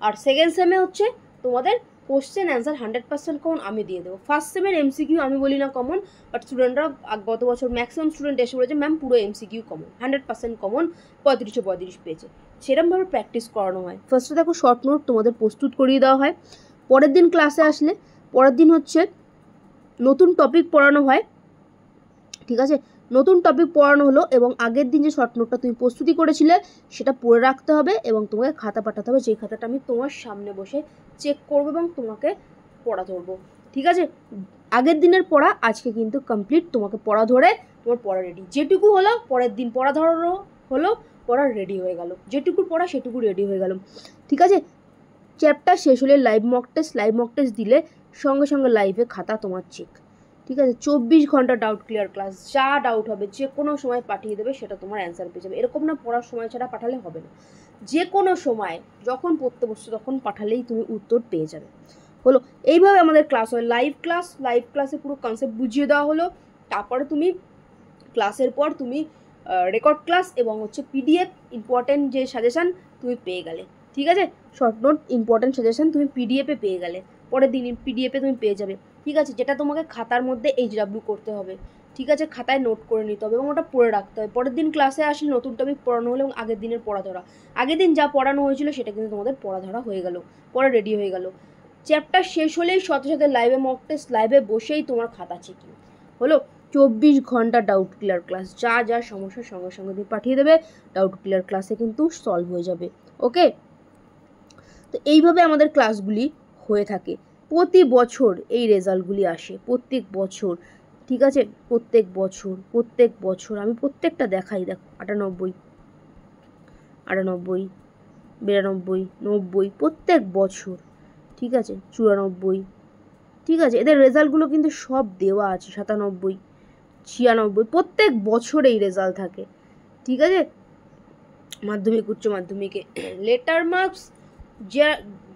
আর সেকেন্ড সেমে হচ্ছে তোমাদের কোশ্চেন অ্যান্সার 100% কমন আমি দিয়ে দেবো। ফার্স্ট সেমের এমসিকিউ আমি বলি না কমন, বাট স্টুডেন্টরা গত বছর ম্যাক্সিমাম স্টুডেন্ট এসে বলেছে ম্যাম পুরো এমসিকিউ কমন, 100% কমন, 35 পেয়েছে। সেরকমভাবে প্র্যাকটিস করানো হয়। ফার্স্টে দেখো শর্ট নোট তোমাদের প্রস্তুত করিয়ে দেওয়া হয়। পরের দিন ক্লাসে আসলে পরের দিন হচ্ছে নতুন টপিক পড়ানো হয়, ঠিক আছে? নতুন টপিক পড়ানো হলো এবং আগের দিন যে শর্ট নোটটা তুমি প্রস্তুতি করেছিলে সেটা পড়ে রাখতে হবে এবং তোমাকে খাতা পাঠাতে হবে, যেই খাতাটা আমি তোমার সামনে বসে চেক করবো এবং তোমাকে পড়া ধরবো, ঠিক আছে? আগের দিনের পড়া আজকে কিন্তু কমপ্লিট, তোমাকে পড়া ধরে তোমার পড়া রেডি। যেটুকু হলো পরের দিন পড়া ধরানো হলো, পড়া রেডি হয়ে গেল, যেটুকু পড়া সেটুকু রেডি হয়ে গেল, ঠিক আছে? চ্যাপ্টার শেষ হলে লাইভ মক টেস্ট দিলে সঙ্গে সঙ্গে লাইভে খাতা তোমার চেক, ঠিক আছে? 24 ঘন্টা ডাউট ক্লিয়ার ক্লাস, যা ডাউট হবে যে কোনো সময় পাঠিয়ে দেবে, সেটা তোমার অ্যান্সার পেয়ে যাবে। এরকম না পড়ার সময় ছাড়া পাঠালে হবে না, যে কোনো সময় যখন পড়তে বসছো তখন পাঠালেই তুমি উত্তর পেয়ে যাবে। হলো, এইভাবে আমাদের ক্লাস হয়। লাইভ ক্লাসে পুরো কনসেপ্ট বুঝিয়ে দেওয়া হলো। তারপরে তুমি ক্লাসের পর তুমি রেকর্ড ক্লাস এবং হচ্ছে পিডিএফ ইম্পর্টেন্ট যে সাজেশান তুমি পেয়ে গেলে, ঠিক আছে? শর্ট নোট ইম্পর্টেন্ট সাজেশান তুমি পিডিএফে পেয়ে গেলে, পরের দিন পিডিএফে তুমি পেয়ে যাবে, ঠিক আছে? যেটা তোমাকে খাতার মধ্যে HW করতে হবে, ঠিক আছে? খাতায় নোট করে নিতে হবে এবং ওটা পড়ে রাখতে হবে। পরের দিন ক্লাসে আসলে নতুন টপিক পড়ানো হলো এবং আগের দিনের পড়া ধরা, আগের দিন যা পড়ানো হয়েছিল সেটা কিন্তু তোমাদের পড়া ধরা হয়ে গেল, পড়া রেডি হয়ে গেল। চ্যাপ্টার শেষ হলেই সাথে সাথে লাইভে মক টেস্ট, লাইভে বসেই তোমার খাতা চেকিং হলো। 24 ঘন্টা ডাউট ক্লিয়ার ক্লাস, যা যা সমস্যার সঙ্গে সঙ্গে তুমি পাঠিয়ে দেবে, ডাউট ক্লিয়ার ক্লাসে কিন্তু সলভ হয়ে যাবে। ওকে, তো এইভাবে আমাদের ক্লাসগুলি হয়ে থাকে। প্রতি বছর এই রেজাল্টগুলি আসে, প্রত্যেক বছর, ঠিক আছে? প্রত্যেক বছর আমি প্রত্যেকটা দেখাই। দেখো 98, 92, 90, প্রত্যেক বছর, ঠিক আছে? 94, ঠিক আছে? এদের রেজাল্টগুলো কিন্তু সব দেওয়া আছে, 97, 96, প্রত্যেক বছর এই রেজাল্ট থাকে, ঠিক আছে? মাধ্যমিক উচ্চ মাধ্যমিকে লেটার মার্কস যা,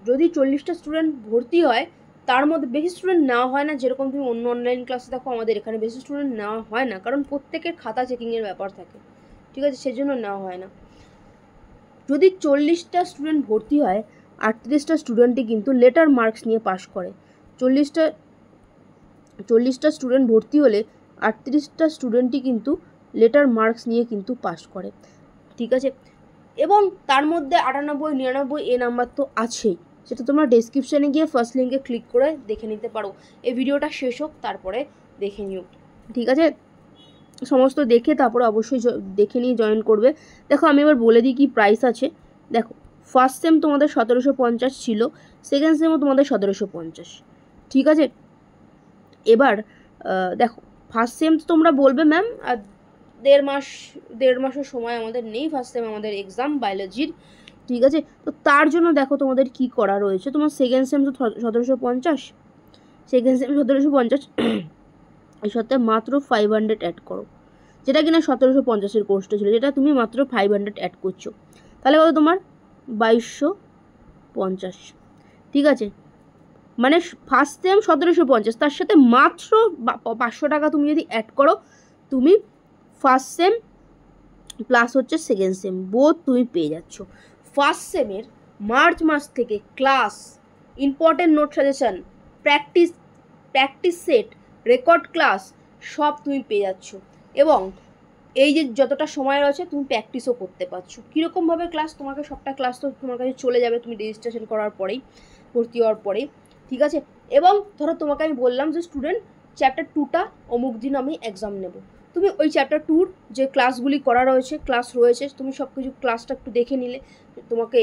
যদি 40টা স্টুডেন্ট ভর্তি হয় তার মধ্যে বেশি স্টুডেন্ট নেওয়া হয় না। যেরকম তুমি অন্য অনলাইন ক্লাসে দেখো, আমাদের এখানে বেশি স্টুডেন্ট নেওয়া হয় না, কারণ প্রত্যেকের খাতা চেকিংয়ের ব্যাপার থাকে, ঠিক আছে? সেজন্য নেওয়া হয় না। যদি 40টা স্টুডেন্ট ভর্তি হয় 38টা স্টুডেন্টই কিন্তু লেটার মার্কস নিয়ে পাশ করে। 40টা স্টুডেন্ট ভর্তি হলে 38টা স্টুডেন্টই কিন্তু লেটার মার্কস নিয়ে কিন্তু পাশ করে, ঠিক আছে। এবং তার মধ্যে 98, 99 এ নাম্বার তো আছেই, সেটা তোমরা ডেসক্রিপশানে গিয়ে ফার্স্ট লিঙ্কে ক্লিক করে দেখে নিতে পারো। এই ভিডিওটা শেষ হোক, তারপরে দেখে নিও, ঠিক আছে। সমস্ত দেখে তারপরে অবশ্যই দেখে নিয়ে জয়েন করবে। দেখো আমি এবার বলে দিই কী প্রাইস আছে। দেখো ফার্স্ট সেম তোমাদের 1750 ছিল, সেকেন্ড সেমও তোমাদের 1750, ঠিক আছে। এবার দেখো ফার্স্ট সেম তোমরা বলবে ম্যাম আর দেড় মাসের সময় আমাদের নেই, ফার্স্ট সেম আমাদের এক্সাম বায়োলজির, ঠিক আছে। তো তার জন্য দেখো তোমাদের কি করা রয়েছে। তোমার সেকেন্ড সেম তো 1750, সেকেন্ড সেম 1750, এর সাথে মাত্র 500 অ্যাড করো, যেটা কিনা 1750-এর কোর্সটা ছিল, যেটা তুমি মাত্র 500 অ্যাড করছো, তাহলে কত তোমার 2250, ঠিক আছে। মানে ফার্স্ট সেম 1750, তার সাথে মাত্র 500 টাকা তুমি যদি অ্যাড করো, তুমি ফার্স্ট সেম প্লাস হচ্ছে সেকেন্ড সেম বোথ তুমি পেয়ে যাচ্ছ। ফার্স্ট সেমের মার্চ মাস থেকে class, important note suggestion, practice set, record class সব তুমি পেয়ে যাচ্ছ। এবং এই যে যতটা সময় রয়েছে তুমি প্র্যাকটিসও করতে পারছো। কীরকমভাবে ক্লাস, তোমাকে সবটা ক্লাস তো তোমার কাছে চলে যাবে তুমি রেজিস্ট্রেশন করার পরেই, ভর্তি হওয়ার পরেই, ঠিক আছে। এবং ধরো তোমাকে আমি বললাম যে স্টুডেন্ট চ্যাপ্টার 2টা অমুক দিন আমি এক্সাম নেব, তুমি ওই চ্যাপ্টার 2-র যে ক্লাসগুলি করা রয়েছে, ক্লাস রয়েছে, তুমি সব কিছু ক্লাসটা একটু দেখে নিলে, তোমাকে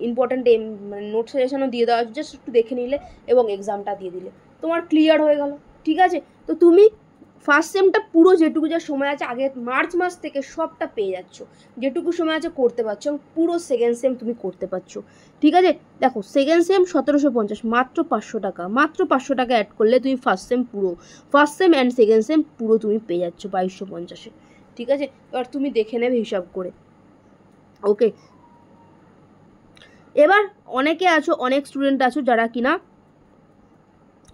ইম্পর্ট্যান্ট মানে নোট সাজেশনও দিয়ে দেওয়া, জাস্ট একটু দেখে নিলে এবং এক্সামটা দিয়ে দিলে, তোমার ক্লিয়ার হয়ে গেল, ঠিক আছে। তো তুমি ফার্স্ট সেমটা পুরো যেটুকু যা সময় আছে আগে মার্চ মাস থেকে সবটা পেয়ে যাচ্ছ, যেটুকু সময় আছে করতে পারছো, এবং পুরো সেকেন্ড সেম তুমি করতে পারছো, ঠিক আছে। দেখো সেকেন্ড সেম 1750, মাত্র 500 টাকা, মাত্র 500 টাকা অ্যাড করলে তুমি first same and second same পুরো তুমি পেয়ে যাচ্ছ 2250-এ, ঠিক আছে। এবার তুমি দেখে নেবে হিসাব করে, ওকে। এবার অনেকে আছো, অনেক স্টুডেন্ট আছো যারা কিনা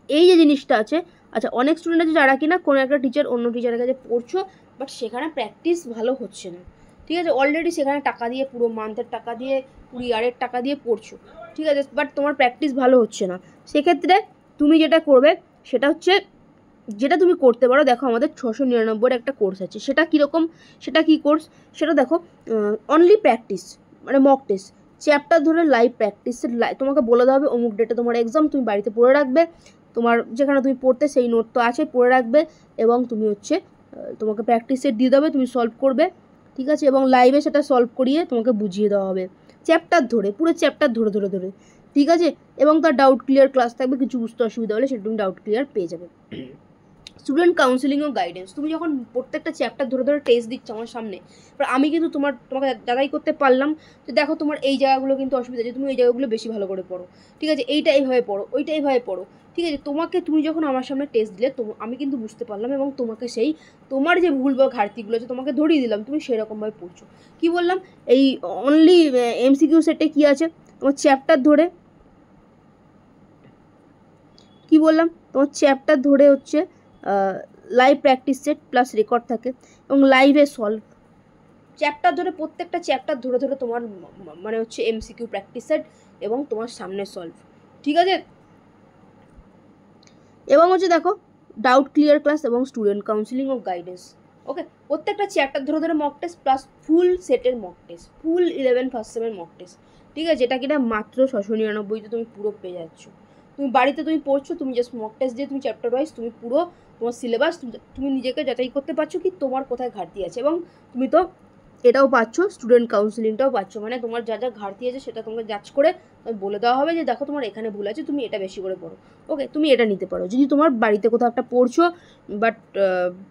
এই যে জিনিসটা আছে, আচ্ছা অনেক স্টুডেন্ট আছে যারা কিনা কোনো একটা টিচার অন্য টিচারের কাছে পড়ছো, বাট সেখানে প্র্যাকটিস ভালো হচ্ছে না, ঠিক আছে। অলরেডি সেখানে টাকা দিয়ে, পুরো মান্থের টাকা দিয়ে, পুরো ইয়ারের টাকা দিয়ে পড়ছো, ঠিক আছে, বাট তোমার প্র্যাকটিস ভালো হচ্ছে না। সেক্ষেত্রে তুমি যেটা করবে সেটা হচ্ছে, যেটা তুমি করতে পারো, দেখো আমাদের 699-এর একটা কোর্স আছে, সেটা কীরকম, সেটা কী কোর্স, সেটা দেখো অনলি প্র্যাকটিস, মানে মক টেস্ট, চ্যাপ্টার ধরে লাইভ প্র্যাকটিস, তোমাকে বলে দেওয়া হবে অমুক ডেটে তোমার এক্সাম, তুমি বাড়িতে পড়ে রাখবে, তোমার যেখানে তুমি পড়তে সেই নোট তো আছে, পড়ে রাখবে, এবং তুমি হচ্ছে তোমাকে প্র্যাকটিস সেট দিয়ে দেবে, তুমি সলভ করবে, ঠিক আছে। এবং লাইভে সেটা সলভ করিয়ে তোমাকে বুঝিয়ে দেওয়া হবে চ্যাপ্টার ধরে, পুরো চ্যাপ্টার ধরে, ঠিক আছে। এবং তার ডাউট ক্লিয়ার ক্লাস থাকবে, কিছু বুঝতে অসুবিধা হলে সেটা তুমি ডাউট ক্লিয়ার পেয়ে যাবে। স্টুডেন্ট কাউন্সিলিং ও গাইডেন্স, তুমি যখন প্রত্যেকটা চ্যাপ্টার ধরে টেস্ট দিচ্ছ আমার সামনে, এবার আমি কিন্তু তোমাকে যাচাই করতে পারলাম যে দেখো তোমার এই জায়গাগুলো কিন্তু অসুবিধা আছে, তুমি এই জায়গাগুলো বেশি ভালো করে পড়ো, ঠিক আছে, এইটা এইভাবে পড়ো, ওইটা এইভাবে পড়ো, ঠিক আছে। তুমি যখন আমার সামনে টেস্ট দিলে আমি কিন্তু বুঝতে পারলাম, এবং তোমাকে সেই তোমার যে ভুল বা ঘাটতিগুলো আছে তোমাকে ধরিয়ে দিলাম, তুমি সেরকমভাবে পড়ছো। কি বললাম, এই অনলি এমসিকিউ সেটে কি আছে, তোমার চ্যাপ্টার ধরে, কি বললাম, তোমার চ্যাপ্টার ধরে হচ্ছে live practice set plus record থাকে, এবং লাইভে সলভ, চ্যাপ্টার ধরে প্রত্যেকটা চ্যাপ্টার ধরে তোমার মানে হচ্ছে এমসিকিউ প্র্যাকটিস সেট এবং তোমার সামনে সলভ, ঠিক আছে। এবং হচ্ছে দেখো ডাউট ক্লিয়ার ক্লাস এবং স্টুডেন্ট কাউন্সিলিং ও গাইডেন্স, ওকে। প্রত্যেকটা চ্যাপ্টার ধরে মক টেস্ট প্লাস ফুল সেটের মক টেস্ট, ফুল 11 ফার্স্ট সেমের মক টেস্ট, ঠিক আছে, যেটা কিনা মাত্র 699-তে তুমি পুরো পেয়ে যাচ্ছ। তুমি বাড়িতে তুমি পড়ছো, তুমি জাস্ট মক টেস্ট দিয়ে তুমি চ্যাপ্টার ওয়াইজ তুমি পুরো তোমার সিলেবাস তুমি নিজেকে যাচাই করতে পারছো কি তোমার কোথায় ঘাটতি আছে, এবং তুমি তো এটাও পাচ্ছ, স্টুডেন্ট কাউন্সিলিংটাও পাচ্ছ, মানে তোমার যা যা ঘাটতি আছে সেটা তোমাকে জাজ করে বলে দেওয়া হবে যে দেখো তোমার এখানে ভুল আছে, তুমি এটা বেশি করে পড়ো, ওকে। তুমি এটা নিতে পারো যদি তোমার বাড়িতে কোথাও একটা পড়ছো বাট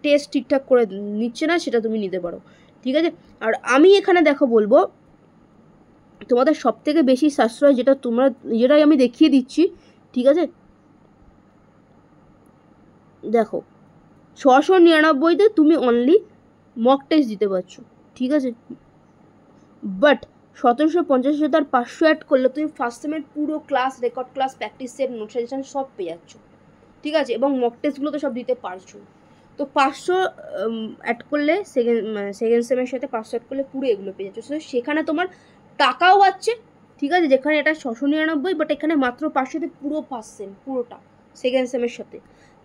টেস্ট ঠিকঠাক করে নিচ্ছে না, সেটা তুমি নিতে পারো, ঠিক আছে। আর আমি এখানে দেখো বলবো তোমাদের সব থেকে বেশি সাশ্রয় যেটা তোমরা নিজেরাই আমি দেখিয়ে দিচ্ছি, ঠিক আছে। দেখো 699-তে তুমি অনলি মক টেস্ট দিতে পারছো, ঠিক আছে, বাট 1750 তার 500 অ্যাড করলে তুমি ফার্স্ট সেমের পুরো class, record class, practice set, note suggestion সব পেয়ে যাচ্ছ, ঠিক আছে, এবং মক টেস্টগুলো তো সব দিতে পারছো। তো 500 অ্যাড করলে সেকেন্ড সেমের সাথে 500 অ্যাড করলে পুরো এগুলো পেয়ে যাচ্ছ, সেখানে তোমার টাকাও বাঁচছে, ঠিক আছে, যেখানে এটা 699, বাট এখানে মাত্র 500 পুরো ফার্স্ট সেম, পুরোটা সেকেন্ড সেমের সাথে।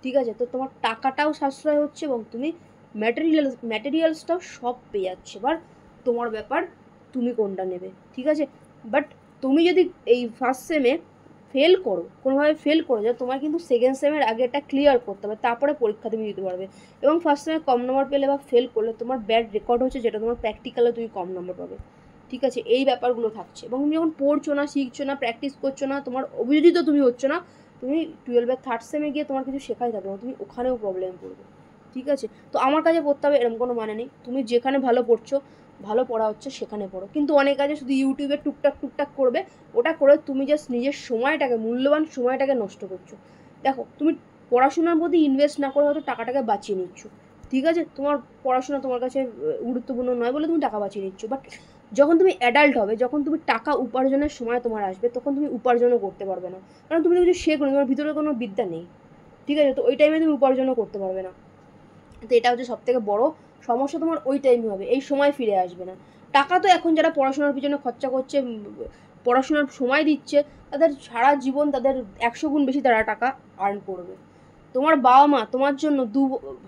ঠিক আছে, তো তোমার টাকাটাও সাশ্রয় হচ্ছে এবং তুমি ম্যাটেরিয়ালসটাও সব পেয়ে যাচ্ছে। এবার তোমার ব্যাপার তুমি কোনটা নেবে। ঠিক আছে, বাট তুমি যদি এই ফার্স্ট সেমে ফেল করো, কোনোভাবে ফেল করে যাও, তোমার কিন্তু সেকেন্ড সেমের আগে এটা ক্লিয়ার করতে হবে, তারপরে পরীক্ষা তুমি দিতে পারবে। এবং ফার্স্ট সেমে কম নম্বর পেলে বা ফেল করলে তোমার ব্যাড রেকর্ড হচ্ছে, যেটা তোমার প্র্যাকটিক্যালে তুমি কম নম্বর পাবে। ঠিক আছে, এই ব্যাপারগুলো থাকছে। এবং তুমি যখন পড়ছো না, শিখছো না, প্র্যাকটিস করছো না, তোমার অভিযোজিত তুমি হচ্ছ না, তুমি 12-এর থার্ড সেমে গিয়ে তোমার কিছু শেখাই থাকবে না, তুমি ওখানেও প্রবলেম পড়বে। ঠিক আছে, তো আমার কাছে পড়তে হবে এরকম কোনো মানে নেই। তুমি যেখানে ভালো পড়ছো, ভালো পড়া হচ্ছে সেখানে পড়ো। কিন্তু অনেক কাজে শুধু ইউটিউবে টুকটাক করবে, ওটা করে তুমি জাস্ট নিজের সময়টাকে, মূল্যবান সময়টাকে নষ্ট করছো। দেখো, তুমি পড়াশোনার প্রতি ইনভেস্ট না করে হয়তো টাকাটাকে বাঁচিয়ে নিচ্ছ। ঠিক আছে, তোমার পড়াশোনা তোমার কাছে গুরুত্বপূর্ণ নয় বলে তুমি টাকা বাঁচিয়ে নিচ্ছ, বাট যখন তুমি অ্যাডাল্ট হবে, যখন তুমি টাকা উপার্জনের সময় তোমার আসবে, তখন তুমি উপার্জনও করতে পারবে না, কারণ তুমি কিছু শেখো, তোমার ভিতরে কোনো বিদ্যা নেই। ঠিক আছে, তো ওই টাইমে তুমি উপার্জনও করতে পারবে না। তো এটা হচ্ছে সবথেকে বড় সমস্যা, তোমার ওই টাইমই হবে, এই সময় ফিরে আসবে না। টাকা তো এখন যারা পড়াশোনার পিছনে খরচা করছে, পড়াশোনার সময় দিচ্ছে, তাদের সারা জীবন তাদের 100 গুণ বেশি তারা টাকা আর্ন করবে। তোমার বাবা মা তোমার জন্য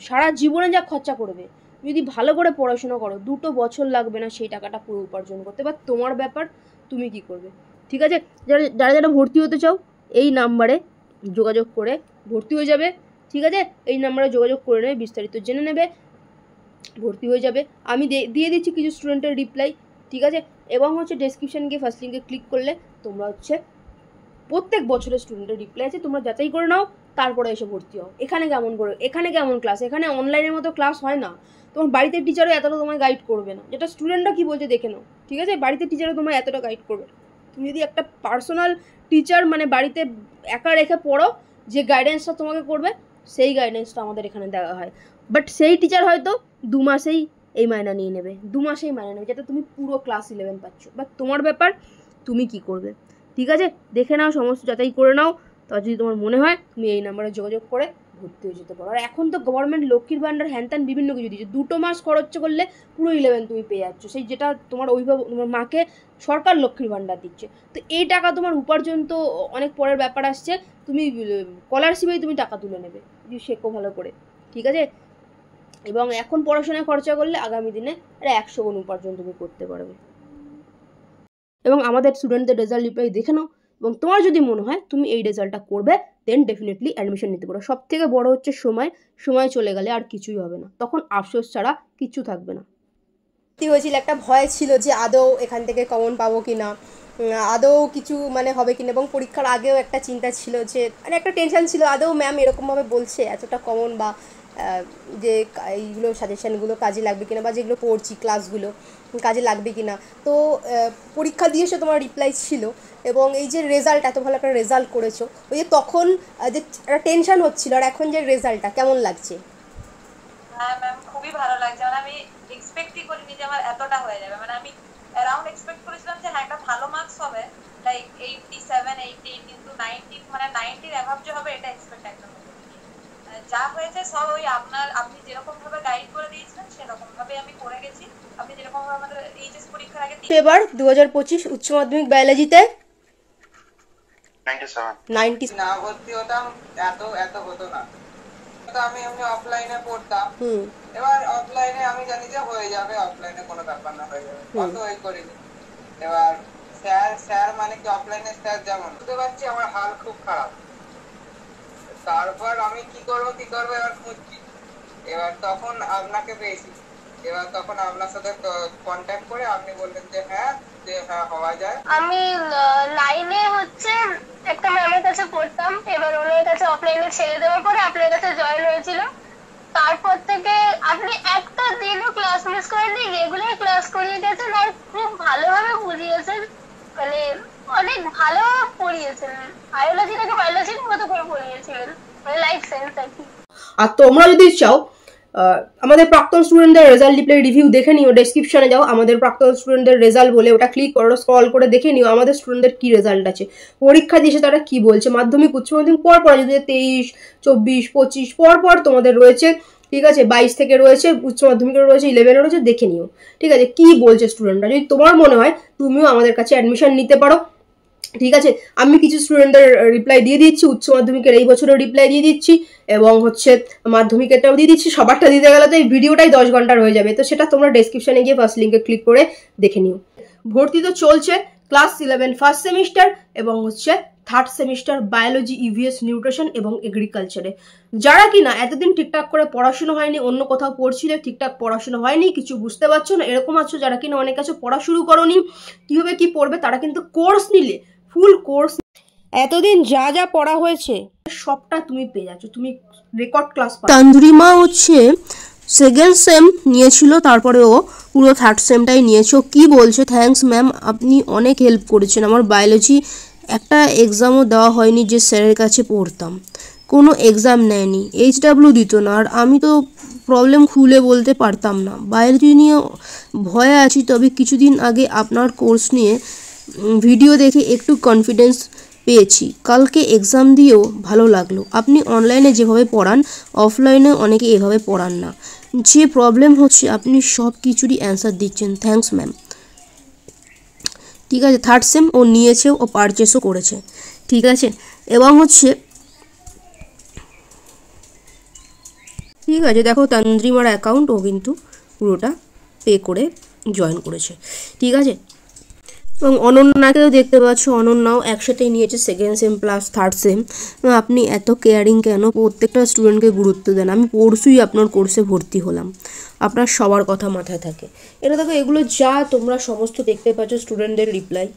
সারা জীবনে যা খরচা করবে, যদি ভালো করে পড়াশোনা করো, 2 বছর লাগবে না সেই টাকাটা পুরো উপার্জন করতে। বা তোমার ব্যাপার, তুমি কি করবে। ঠিক আছে, যারা ভর্তি হতে চাও, এই নাম্বারে যোগাযোগ করে ভর্তি হয়ে যাবে। ঠিক আছে, এই নাম্বারে যোগাযোগ করে নেবে, বিস্তারিত জেনে নেবে, ভর্তি হয়ে যাবে। আমি দিয়ে দিচ্ছি কিছু স্টুডেন্টের রিপ্লাই। ঠিক আছে, এবং হচ্ছে ডেসক্রিপশান গিয়ে ফার্স্ট লিঙ্কে ক্লিক করলে তোমরা হচ্ছে প্রত্যেক বছরের স্টুডেন্টের রিপ্লাই আছে, তোমরা যাচাই করে নাও, তারপরে এসে ভর্তি হও। এখানে কেমন ক্লাস, এখানে অনলাইনের মতো ক্লাস হয় না। তোমার বাড়িতে টিচারও এতটা তোমায় গাইড করবে না, যেটা স্টুডেন্টরা কী বলছে দেখে নাও। ঠিক আছে, বাড়িতে টিচারও তোমায় এতটা গাইড করবে। তুমি যদি একটা পার্সোনাল টিচার মানে বাড়িতে একা রেখে পড়ো, যে গাইডেন্সটা তোমাকে করবে, সেই গাইডেন্সটা আমাদের এখানে দেওয়া হয়। বাট সেই টিচার হয়তো 2 মাসেই এই মাইনা নিয়ে নেবে, 2 মাসেই মাইনা নেবে, যেটা তুমি পুরো ক্লাস 11 পাচ্ছ। বাট তোমার ব্যাপার, তুমি কি করবে। ঠিক আছে, দেখে নাও, সমস্ত যাচাই করে নাও, তার যদি তোমার মনে হয় তুমি এই নাম্বারে যোগাযোগ করে ভর্তি হয়ে যেতে পারো। আর এখন তো গভর্নমেন্ট লক্ষ্মীর ভাণ্ডার হ্যান বিভিন্ন কিছু দিচ্ছে, 2 মাস খরচ করলে পুরো 11 তুমি পেয়ে যাচ্ছ, সেই যেটা তোমার অভিভাবক, তোমার মাকে সরকার লক্ষ্মীর ভাণ্ডার দিচ্ছে। তো এই টাকা তোমার উপার্জন তো অনেক পরের ব্যাপার আসছে, তুমি স্কলারশিপেই তুমি টাকা তুলে নেবে যদি শেখো ভালো করে। ঠিক আছে, এবং এখন পড়াশোনায় খরচা করলে আগামী দিনে 100 গুণ উপার্জন তুমি করতে পারবে। এবং আমাদের স্টুডেন্টদের রেজাল্ট রিপ্লাই দেখে নাও, এবং তোমার যদি মনে হয় তুমি এই রেজাল্টটা করবে, দেন ডেফিনেটলি অ্যাডমিশন নিতে পারো। সব থেকে বড় হচ্ছে সময় চলে গেলে আর কিছুই হবে না, তখন আফসোস ছাড়া কিচ্ছু থাকবে না। হয়েছিল, একটা ভয় ছিল যে আদৌ এখান থেকে কমন পাবো কি না, আদৌ কিছু মানে হবে কিনা, এবং পরীক্ষার আগেও একটা চিন্তা ছিল যে মানে একটা টেনশন ছিল, আদৌ ম্যাম এরকমভাবে বলছে এতটা কমন, বা যে এইগুলো সাজেশানগুলো কাজে লাগবে কিনা, বা যেগুলো পড়ছি ক্লাসগুলো কাজে লাগবে কিনা। তো পরীক্ষা দিয়ে এসে তোমার রিপ্লাই ছিল, এবং এই যে রেজাল্ট, এত ভালো একটা রেজাল্ট করেছো, ওই যে তখন যে একটা টেনশন হচ্ছিল, আর এখন যে রেজাল্টটা কেমন লাগছে? হ্যাঁ ম্যাম, খুবই ভালো লাগছে। মানে আমি এক্সপেক্টই করিনি যে আমার এতটা হয়ে যাবে। মানে আমি অ্যারাউন্ড এক্সপেক্ট করেছিলাম যে হ্যাঁ একটা ভালো মার্কস হবে, লাইক 87 80, কিন্তু 90 মানে 90-এর অ্যাভাব যে হবে এটা এক্সপেক্ট একদম করিনি। যা হয়েছে সব ওই আপনি যেরকম ভাবে গাইড করে দিয়েছিলেন সেরকম ভাবে আমি করে গেছি। আপনি যেরকম ভাবে আমাদের এইচএস পরীক্ষার আগে এবার 2025 উচ্চ মাধ্যমিক বায়োলজিতে 97 না ভর্তি হতাম, এত হতো না। তো আমি এমনি অফলাইনে পড়তাম, এবার অফলাইনে আমি জানি যে হয়ে যাবে, অফলাইনে কোনো ব্যাপার না, হয়ে যাবে, অত ওই করিনি। এবার স্যার মানে কি অফলাইনে স্যার যেমন, বুঝতে পারছি আমার হাল খুব খারাপ। তারপর আমি কি করবো এবার খুঁজছি, এবার তখন আপনাকে পেয়েছি, এবার তখন আপনার সাথে কন্ট্যাক্ট করে আপনি বললেন যে হ্যাঁ হওয়া যায়। আমি 9-এ হচ্ছে একটা ম্যামের কাছে পড়তাম, এবার ওনার কাছে অফলাইনে ছেড়ে দেওয়ার পরে আপনার কাছে জয়েন হয়েছিল। তারপর থেকে আপনি একটা দিনও ক্লাস মিস করেননি, রেগুলার ক্লাস করিয়ে গেছেন, আর খুব ভালোভাবে বুঝিয়েছেন, মানে অনেক ভালো পড়িয়েছেন, বায়োলজিটাকে বায়োলজির মতো করে পড়িয়েছিলেন, মানে লাইফ সায়েন্স আর কি। আর তোমরা যদি চাও আমাদের প্রাক্তন স্টুডেন্টদের রেজাল্ট রিভিউ দেখে নিও, ডেসক্রিপশনে যাও, আমাদের প্রাক্তন স্টুডেন্টদের রেজাল্ট বলে ওটা ক্লিক করো, স্ক্রল করে দেখে নিও আমাদের স্টুডেন্টদের কি রেজাল্ট আছে, পরীক্ষা দিয়েছে তারা কি বলছে, মাধ্যমিক উচ্চ মাধ্যমিক পর যদি 23 24 25 পর তোমাদের রয়েছে। ঠিক আছে, 22 থেকে রয়েছে, উচ্চ মাধ্যমিকের রয়েছে, 11 রয়েছে, দেখে নিও। ঠিক আছে, কি বলছে স্টুডেন্টরা। যদি তোমার মনে হয় তুমিও আমাদের কাছে অ্যাডমিশন নিতে পারো, ঠিক আছে, আমি কিছু স্টুডেন্টদের রিপ্লাই দিয়ে দিচ্ছি, উচ্চ মাধ্যমিকের এই বছরের রিপ্লাই দিয়ে দিচ্ছি এবং হচ্ছে মাধ্যমিকেরটাও দিয়ে দিচ্ছি। সবারটা দিতে গেলে তো এই ভিডিওটাই 10 ঘন্টার হয়ে যাবে, তো সেটা তোমরা ডেসক্রিপশনে গিয়ে ফার্স্ট লিঙ্কে ক্লিক করে দেখে নিও। ভর্তি তো চলছে ক্লাস 11 ফার্স্ট সেমিস্টার এবং হচ্ছে third semester biology, EVS, nutrition এবং এগ্রিকালচারে। যারা কিনা এতদিন ঠিকঠাক করে পড়াশোনা হয়নি, অন্য কোথাও পড়ছিলে, ঠিকঠাক পড়াশোনা হয়নি, কিছু বুঝতে পারছো না, এরকম আছো, যারা কিনা অনেক কাছে পড়া শুরু করোনি, কিভাবে কি পড়বে, তারা কিন্তু কোর্স নিলে, ফুল কোর্স এতদিন যা যা পড়া হয়েছে সবটা তুমি পেয়ে যাচ্ছ, তুমি রেকর্ড ক্লাস। তান্দুরিমা হচ্ছে সেকেন্ড সেম নিয়েছিল, তারপরে ও পুরো থার্ড সেমটাই নিয়েছে। ও কী বলছে, থ্যাঙ্কস ম্যাম, আপনি অনেক হেল্প করেছেন। আমার বায়োলজি একটা এক্সামও দেওয়া হয়নি যে স্যারের কাছে পড়তাম, কোনো এক্সাম নেয়নি, HW দিত না, আর আমি তো প্রবলেম খুলে বলতে পারতাম না। বায়োলজি নিয়ে ভয়ে আছি, তবে কিছুদিন আগে আপনার কোর্স নিয়ে ভিডিও দেখে একটু কনফিডেন্স পেয়েছি। কালকে এক্সাম দিয়েও ভালো লাগলো। আপনি অনলাইনে যেভাবে পড়ান, অফলাইনে অনেকে এভাবে পড়ান না। যে প্রবলেম হচ্ছে আপনি সব কিছুরই অ্যান্সার দিচ্ছেন। Thanks ma'am. ঠিক আছে, থার্ড সেম ও নিয়েছে, ও পারচেসও করেছে। ঠিক আছে, এবং হচ্ছে ঠিক আছে, দেখো তান্দ্রিমার অ্যাকাউন্ট ও কিন্তু পুরোটা পে করে জয়েন করেছে। ঠিক আছে, এবং অনন্যাকেও দেখতে পাচ্ছ, অনন্যাও একসাথেই নিয়েছে second same plus third same. আপনি এত কেয়ারিং কেন? প্রত্যেকটা স্টুডেন্টকে গুরুত্ব দেন। আমি পরশুই আপনার কোর্সে ভর্তি হলাম, আপনার সবার কথা মাথায় থাকে। এটা দেখো, এগুলো যা তোমরা সমস্ত দেখতে পাচ্ছ স্টুডেন্টদের রিপ্লাই।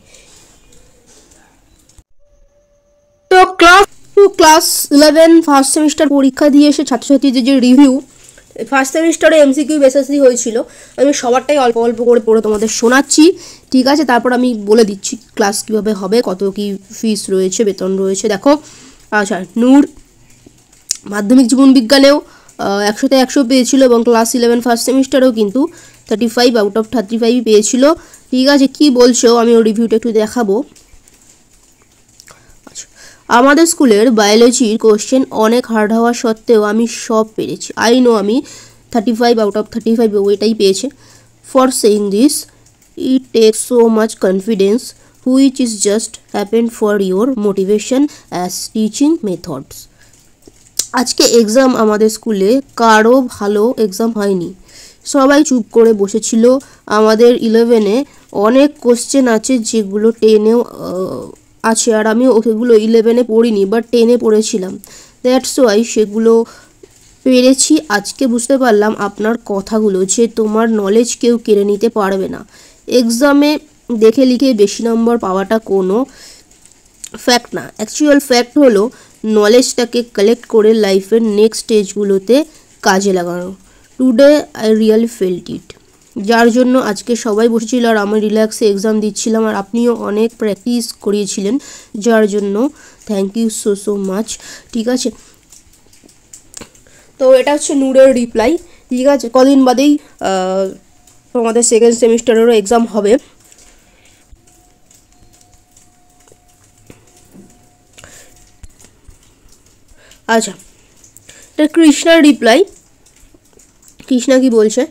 তো ক্লাস 11 ফার্স্ট সেমিস্টার পরীক্ষা দিয়ে এসে ছাত্রছাত্রীদের যে রিভিউ, ফার্স্ট সেমিস্টারে MCQ বেসিসই হয়েছিল। আমি সবারটাই অল্প অল্প করে পড়ে তোমাদের শোনাচ্ছি। ঠিক আছে, তারপর আমি বলে দিচ্ছি ক্লাস কীভাবে হবে, কত কি ফিস রয়েছে, বেতন রয়েছে। দেখো, আচ্ছা, নূর মাধ্যমিক জীবন বিজ্ঞানেও 100তে 100 পেয়েছিল এবং ক্লাস 11 ফার্স্ট সেমিস্টারেও কিন্তু 35 আউট অফ 35 পেয়েছিল। ঠিক আছে, কি বলছো আমি ওর রিভিউটা একটু দেখাবো। আমাদের স্কুলের বায়োলজির কোশ্চেন অনেক হার্ড হওয়া সত্ত্বেও আমি সব পেরেছি। আই নো আমি 35 আউট অফ 35 ওইটাই পেয়েছে। For saying this it takes so much confidence which is just happened for your motivation as teaching methods. আজকে এক্সাম আমাদের স্কুলে কারো ভালো এক্সাম হয়নি, সবাই চুপ করে বসেছিল। আমাদের 11-এ অনেক কোশ্চেন আছে যেগুলো 10-এও আছে, আর আমি ওগুলো 11-এ পড়িনি, বাট 10-এ পড়েছিলাম। দ্যাটস ওয়াই সেগুলো পেরেছি। আজকে বুঝতে পারলাম আপনার কথাগুলো, যে তোমার নলেজ কেউ কেড়ে নিতে পারবে না। এক্সামে দেখে লিখে বেশি নম্বর পাওয়াটা কোনো ফ্যাক্ট না। অ্যাকচুয়াল ফ্যাক্ট হলো নলেজটাকে কালেক্ট করে লাইফের নেক্সট স্টেজগুলোতে কাজে লাগানো। টুডে আই রিয়েলি ফেল্ট ইট। যার জন্য আজকে সবাই বসেছিল আর আমি রিল্যাক্সে এক্সাম দিচ্ছিলাম, আর আপনিও অনেক প্র্যাকটিস করিয়েছিলেন, যার জন্য থ্যাংক ইউ সো মাচ। ঠিক আছে, তো এটা হচ্ছে নূরের রিপ্লাই। ঠিক আছে, কদিন বাদেই তোমাদের সেকেন্ড সেমিস্টারেরও এক্সাম হবে। আচ্ছা, এটা কৃষ্ণার রিপ্লাই। কৃষ্ণা কি বলছে,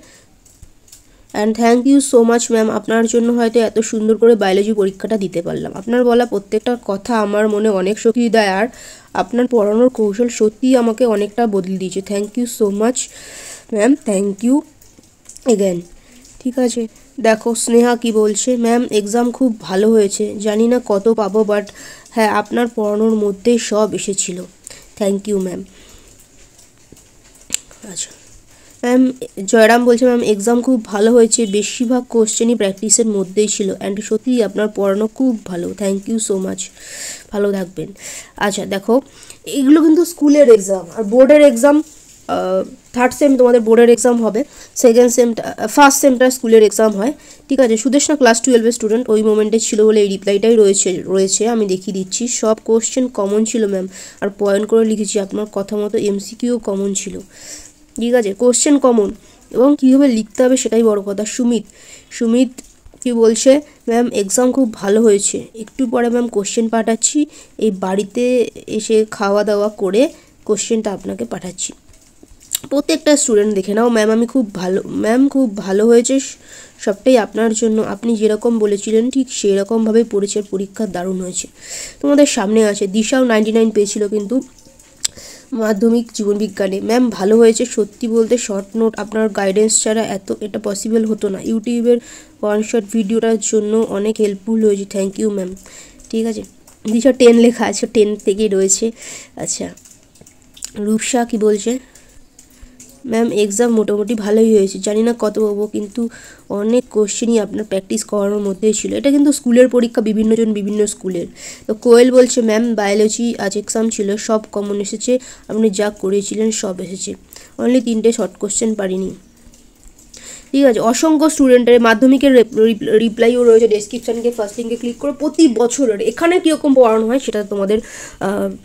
and thank you so much ma'am, আপনার জন্য হয়তো এত সুন্দর করে বায়োলজি পরীক্ষাটা দিতে পারলাম। আপনার বলা প্রত্যেকটা কথা আমার মনে অনেক শক্তি দেয়, আর আপনার পড়ানোর কৌশল সত্যিই আমাকে অনেকটা বদলে দিয়েছে। Thank you so much ma'am, thank you again. ঠিক আছে, দেখো স্নেহা কি বলছে, ম্যাম এক্সাম খুব ভালো হয়েছে, জানি না কত পাবো, বাট হ্যাঁ আপনার পড়ানোর মধ্যেই সব এসেছিল। Thank you ma'am. আচ্ছা ম্যাম, জয়রাম বলছে, ম্যাম এক্সাম খুব ভালো হয়েছে, বেশিরভাগ কোশ্চেনই প্র্যাকটিসের মধ্যেই ছিল, অ্যান্ড সত্যিই আপনার পড়ানো খুব ভালো। থ্যাংক ইউ সো মাচ, ভালো থাকবেন। আচ্ছা দেখো, এগুলো কিন্তু স্কুলের এক্সাম, আর বোর্ডের এক্সাম থার্ড সেম তোমাদের বোর্ডের এক্সাম হবে, সেকেন্ড সেমটা ফার্স্ট সেমটা স্কুলের এক্সাম হয়। ঠিক আছে, সুদেশনা ক্লাস 12-এর স্টুডেন্ট, ওই মোমেন্টে ছিল বলে এই রিপ্লাইটাই রয়েছে আমি দেখিয়ে দিচ্ছি। সব কোশ্চেন কমন ছিল ম্যাম, আর পয়েন্ট করে লিখেছি, আপনার কথা মতো MCQ কমন ছিল। ঠিক আছে, কোশ্চেন কমন এবং কীভাবে লিখতে হবে সেটাই বড় কথা। সুমিত কি বলছে, ম্যাম এক্সাম খুব ভালো হয়েছে, একটু পরে ম্যাম কোশ্চেন পাঠাচ্ছি, এই বাড়িতে এসে খাওয়া দাওয়া করে কোশ্চেনটা আপনাকে পাঠাচ্ছি। প্রত্যেকটা স্টুডেন্ট দেখে নাও, ম্যাম আমি খুব ভালো, ম্যাম খুব ভালো হয়েছে, সবটাই আপনার জন্য। আপনি যেরকম বলেছিলেন ঠিক সেরকমভাবে পড়েছে, পরীক্ষা দারুণ হয়েছে। তোমাদের সামনে আছে দিশাও 99 পেয়েছিল কিন্তু মাধ্যমিক জীবনবিজ্ঞানে। ম্যাম ভালো হয়েছে, সত্যি বলতে শর্ট নোট আপনার গাইডেন্স ছাড়া এটা পসিবল হতো না। ইউটিউবের ওয়ান শট ভিডিওটার জন্য অনেক হেল্পফুল হয়েছে, থ্যাংক ইউ ম্যাম। ঠিক আছে, দিশা 10 লেখা আছে, 10 থেকেই রয়েছে। আচ্ছা, রূপসা কি বলছে? ম্যাম এক্সাম মোটামুটি ভালোই হয়েছে, জানি না কত পাবো, কিন্তু অনেক কোশ্চেনই আপনার প্র্যাকটিস করানোর মধ্যেই ছিল। এটা কিন্তু স্কুলের পরীক্ষা, বিভিন্নজন বিভিন্ন স্কুলের। তো কোয়েল বলছে ম্যাম বায়োলজি আজ এক্সাম ছিল, সব কমন এসেছে, আপনি যা করিয়েছিলেন সব এসেছে, অনলি 3টে শর্ট কোশ্চেন পারিনি। ঠিক আছে, অসংখ্য স্টুডেন্টের মাধ্যমিকের রিপ্লাইও রয়েছে ডেসক্রিপশনকে ফার্স্ট লিঙ্কে ক্লিক করে। প্রতি বছরের এখানে কীরকম পড়ানো হয় সেটা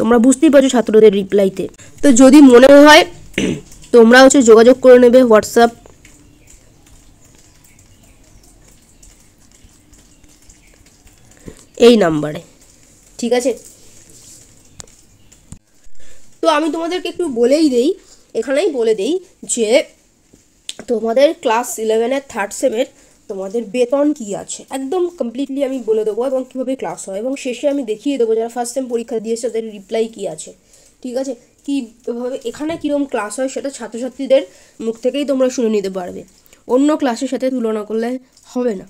তোমরা বুঝতেই পারছো ছাত্রদের রিপ্লাইতে। তো যদি মনে হয় তোমরা যোগাযোগ করে নেবে হোয়াটসঅ্যাপ এই নাম্বারে, ঠিক আছে। তো আমি তোমাদেরকে একটু এখানেই বলে দেই যে তোমাদের ক্লাস 11-এর থার্ড সেমের তোমাদের বেতন কি আছে একদম কমপ্লিটলি আমি বলে দেবো, এবং কীভাবে ক্লাস হয়, এবং শেষে আমি দেখিয়ে দেবো যারা ফার্স্ট সেম পরীক্ষা দিয়েছে তাদের রিপ্লাই কি আছে। ঠিক আছে, কীভাবে এখানে কীরকম ক্লাস হয় সেটা ছাত্রছাত্রীদের মুখ থেকেই তোমরা শুনে নিতে পারবে, অন্য ক্লাসের সাথে তুলনা করলে হবে না।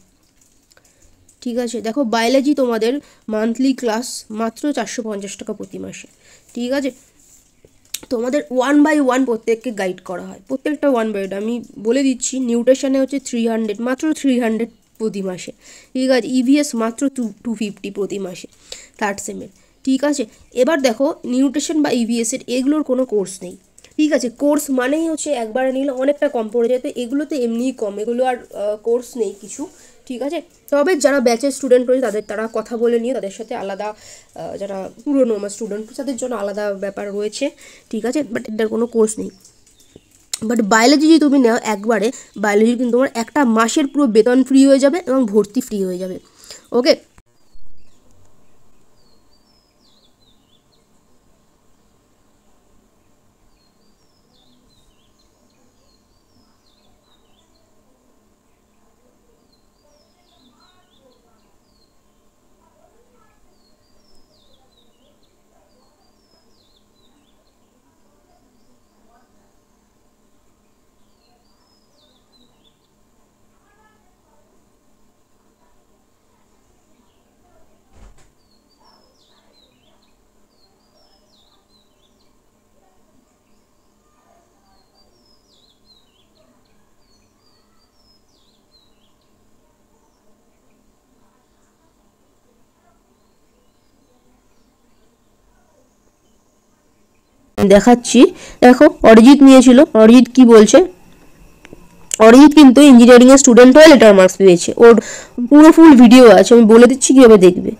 ঠিক আছে, দেখো বায়োলজি তোমাদের মান্থলি ক্লাস মাত্র 450 টাকা প্রতি মাসে। ঠিক আছে, তোমাদের 1 বাই 1 প্রত্যেককে গাইড করা হয়, প্রত্যেকটা 1 বাই 1 আমি বলে দিচ্ছি। নিউট্রিশনে হচ্ছে 300, মাত্র 300 প্রতি মাসে। ঠিক আছে, ইভিএস মাত্র 250 প্রতি মাসে থার্ড সেমের। ঠিক আছে, এবার দেখো নিউট্রিশন বা ইভিএসের এগুলোর কোনো কোর্স নেই। ঠিক আছে, কোর্স মানেই হচ্ছে একবারে নিলে অনেকটা কম পড়ে যায়, তো এগুলোতে এমনিই কম, এগুলো আর কোর্স নেই কিছু। ঠিক আছে, তবে যারা ব্যাচের স্টুডেন্ট রয়েছে তারা কথা বলে নিয়ে তাদের সাথে আলাদা, যারা পুরনো আমার স্টুডেন্ট তাদের জন্য আলাদা ব্যাপার রয়েছে। ঠিক আছে, বাট এটার কোনো কোর্স নেই। বাট বায়োলজি যদি তুমি নাও একবারে, বায়োলজি কিন্তু তোমার একটা মাসের পুরো বেতন ফ্রি হয়ে যাবে এবং ভর্তি ফ্রি হয়ে যাবে। ওকে, দেখাচ্ছি, দেখো অরিজিৎ নিয়েছিল। অরিজিৎ কি বলছে, অরিজিৎ কিন্তু ইঞ্জিনিয়ারিংয়ের স্টুডেন্ট হয়ে লেটার মার্কস পেয়েছে, ওর পুরো ফুল ভিডিও আছে, আমি বলে দিচ্ছি কীভাবে দেখবে।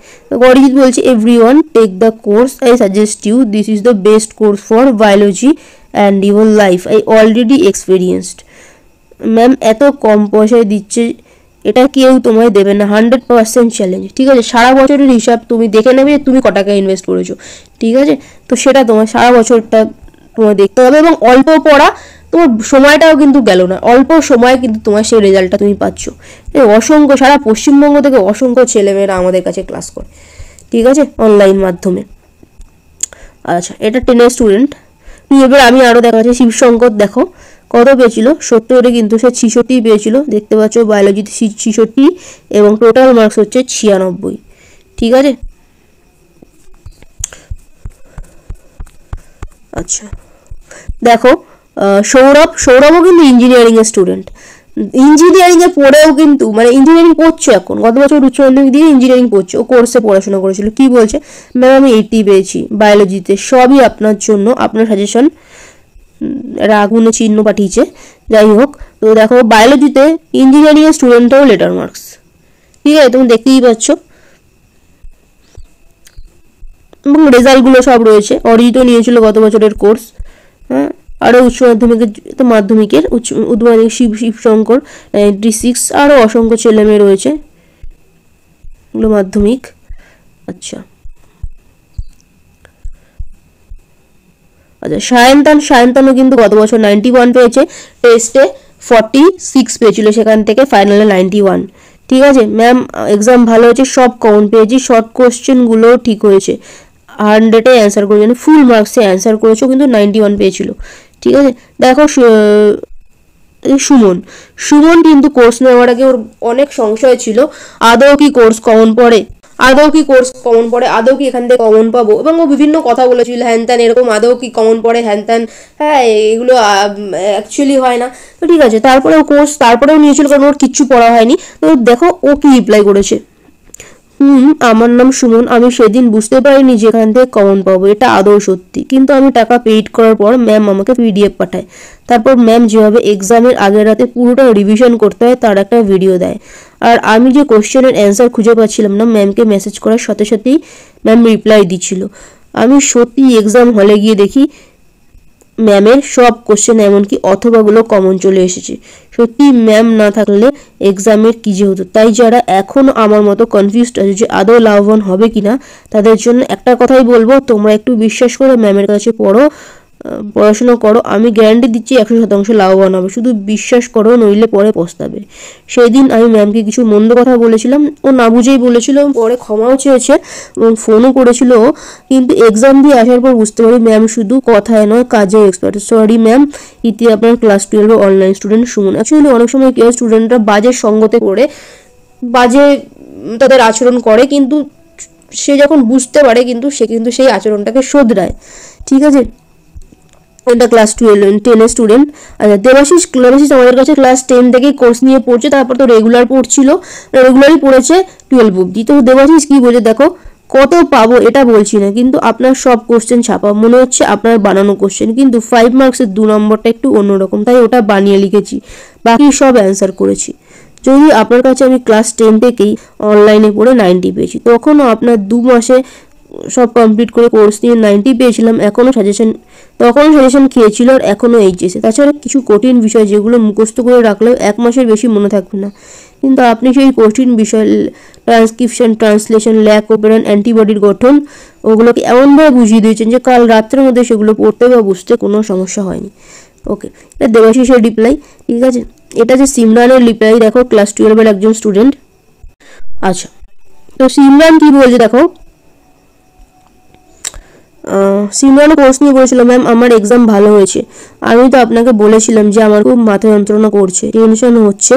অরিজিৎ বলছে everyone take the course, I suggest you, this is the best course for biology and your life, I already experienced. Ma'am এত কম পয়সায় দিচ্ছে, এটা কেউ তোমায় দেবে না, 100% চ্যালেঞ্জ। ঠিক আছে, সারা বছরের হিসাব তুমি দেখে নেবে তুমি ক টাকা ইনভেস্ট করেছো। ঠিক আছে, তো সেটা তোমার সারা বছরটা তোমার দেখতে হবে, এবং অল্প পড়া তোমার সময়টাও কিন্তু গেল না, অল্প সময়ে কিন্তু তোমার সেই রেজাল্টটা তুমি পাচ্ছ। অসংখ্য সারা পশ্চিমবঙ্গ থেকে অসংখ্য ছেলেমেয়েরা আমাদের কাছে ক্লাস করে। ঠিক আছে, অনলাইন মাধ্যমে। আচ্ছা, এটা 10-এর স্টুডেন্ট। এবার আমি আরও দেখাচ্ছি শিবশঙ্কর, দেখো কত পেয়েছিল, 70-এ কিন্তু সে 66 পেয়েছিল, দেখতে পাচ্ছ বায়োলজিতে 66 এবং টোটাল মার্কস হচ্ছে 96। ঠিক আছে, আচ্ছা দেখো সৌরভও কিন্তু ইঞ্জিনিয়ারিংয়ের স্টুডেন্ট, ইঞ্জিনিয়ারিংয়ে পড়েও কিন্তু মানে ইঞ্জিনিয়ারিং পড়ছে এখন, গত বছর উচ্চ মাধ্যমিক দিয়ে ইঞ্জিনিয়ারিং পড়ছে, ও কোর্সে পড়াশোনা করেছিল। কি বলছে, ম্যাম আমি 80 পেয়েছি বায়োলজিতে, সবই আপনার জন্য, আপনার সাজেশন, আগুনে চিহ্ন পাঠিয়েছে। যাই হোক, তো দেখো বায়োলজিতে ইঞ্জিনিয়ারিংয়ের স্টুডেন্টও লেটার মার্কস। ঠিক আছে, তুমি দেখতেই পাচ্ছ, এবং রেজাল্টগুলো সব রয়েছে। অরিজিৎও নিয়েছিল গত বছরের কোর্স। হ্যাঁ, আরও উচ্চ মাধ্যমিকের উচ্চ মাধ্যমিক শিবশঙ্কর 96, আরও অসংখ্য ছেলে মেয়ে রয়েছে এগুলো মাধ্যমিক। আচ্ছা আচ্ছা, সায়ন্তানও কিন্তু গত বছর 91 পেয়েছে টেস্টে, 46 পেয়েছিল, সেখান থেকে ফাইনালে 91। ঠিক আছে ম্যাম, এক্সাম ভালো হয়েছে, সব কমন পেয়েছি, শর্ট কোশ্চেনগুলো ঠিক হয়েছে, 100-এ অ্যান্সার করেছে, মানে ফুল মার্কসে অ্যান্সার করেছো, কিন্তু 91 পেয়েছিল। ঠিক আছে, দেখো সুমন সুমন কিন্তু কোর্স নেওয়ার আগে ওর অনেক সংশয় ছিল, আদৌ কি কোর্স কমন পড়ে, আদৌ কি এখান থেকে কমন পাবো, এবং ও বিভিন্ন কথা বলেছিল হ্যান ত্যান, এরকম আদৌ কি কমন পড়ে হ্যান ত্যান, হ্যাঁ এগুলো অ্যাকচুয়ালি হয় না। তো ঠিক আছে, তারপরে ও কোর্স তারপরেও নিয়েছিল, কারণ ওর কিচ্ছু পড়া হয়নি। তো দেখো ও কি রিপ্লাই করেছে। আমার নাম সুমন, আমি সেদিন বুঝতে পারিনি যেখান থেকে কমন পাবো, এটা আদৌ সত্যি, কিন্তু আমি টাকা পেইড করার পর ম্যাম আমাকে পিডিএফ পাঠায়, তারপর ম্যাম যেভাবে এক্সামের আগের রাতে পুরোটা রিভিশন করতে হয় তার একটা ভিডিও দেয়, আর আমি যে কোশ্চেনের অ্যান্সার খুঁজে পাচ্ছিলাম না, ম্যামকে মেসেজ করার সাথে সাথেই ম্যাম রিপ্লাই দিচ্ছিল। আমি সত্যি এক্সাম হলে গিয়ে দেখি ম্যামের সব কোশ্চেন এমনকি অথবাগুলো কমন চলে এসেছে। সত্যি ম্যাম না থাকলে এক্সামের কী যে হতো। তাই যারা এখনও আমার মতো কনফিউজড আছে যে আদৌ লাভবান হবে কিনা, তাদের জন্য একটা কথাই বলবো, তোমরা একটু বিশ্বাস করে ম্যামের কাছে পড়াশোনা করো, আমি গ্যারান্টি দিচ্ছি 100% লাভবান হবে, শুধু বিশ্বাস করো, নইলে পরে পস্তাবে। সেই দিন আমি ম্যামকে কিছু মন্দ কথা বলেছিলাম, ও না বুঝেই বলেছিল, পরে ক্ষমাও চেয়েছে এবং ফোনও করেছিল, কিন্তু এক্সাম দিয়ে আসার পর বুঝতে পারি ম্যাম শুধু কথায় নয় কাজে এক্সপার্ট। সরি ম্যাম, ইতি আপনার class 12 online student Suman. Actually অনেক সময় কি হয়, স্টুডেন্টরা বাজে সঙ্গতে পড়ে বাজে তাদের আচরণ করে, কিন্তু সে যখন বুঝতে পারে কিন্তু সেই আচরণটাকে শোধরায়। ঠিক আছে, এটা ক্লাস 10-এর স্টুডেন্ট। আচ্ছা, দেবাশিস আমাদের কাছে ক্লাস 10 থেকেই কোর্স নিয়ে পড়ছে, তারপর তো রেগুলারই পড়েছে 12 অব্দি। তো দেবাশিস কি বলে দেখো, কত পাবো এটা বলছি না, কিন্তু আপনার সব কোশ্চেন ছাপা, মনে হচ্ছে আপনার বানানো কোশ্চেন, কিন্তু 5 মার্কসের 2 নম্বরটা একটু অন্যরকম, তাই ওটা বানিয়ে লিখেছি, বাকি সব অ্যান্সার করেছি। যদি আপনার কাছে আমি ক্লাস 10 থেকেই অনলাইনে পড়ে 90 পেয়েছি, তখনও আপনার 2 মাসে সব কমপ্লিট করে কোর্স নিয়ে 90 পেয়েছিলাম, তখনও সাজেশন খেয়েছিল, আর এখনও এইচএসে। তাছাড়া কিছু কঠিন বিষয় যেগুলো মুখস্থ করে রাখলেও 1 মাসের বেশি মনে থাকবে না, কিন্তু আপনি সেই কঠিন বিষয় ট্রান্সক্রিপশন, ট্রান্সলেশন, ল্যাক ওপেরান, অ্যান্টিবডির গঠন, ওগুলোকে এমনভাবে বুঝিয়ে দিয়েছেন যে কাল রাত্রের মধ্যে সেগুলো পড়তে বা বুঝতে কোনো সমস্যা হয়নি। ওকে, এটা দেবাশিসের রিপ্লাই। ঠিক আছে, এটা যে সিমরানের রিপ্লাই, দেখো ক্লাস 12-এর একজন স্টুডেন্ট। আচ্ছা, তো সিমরান কি বলছে দেখো, সিমরানও কোর্স নিয়ে বলেছিল, ম্যাম আমার এক্সাম ভালো হয়েছে, আমি তো আপনাকে বলেছিলাম যে আমার খুব মাথা যন্ত্রণা করছে, টেনশন হচ্ছে,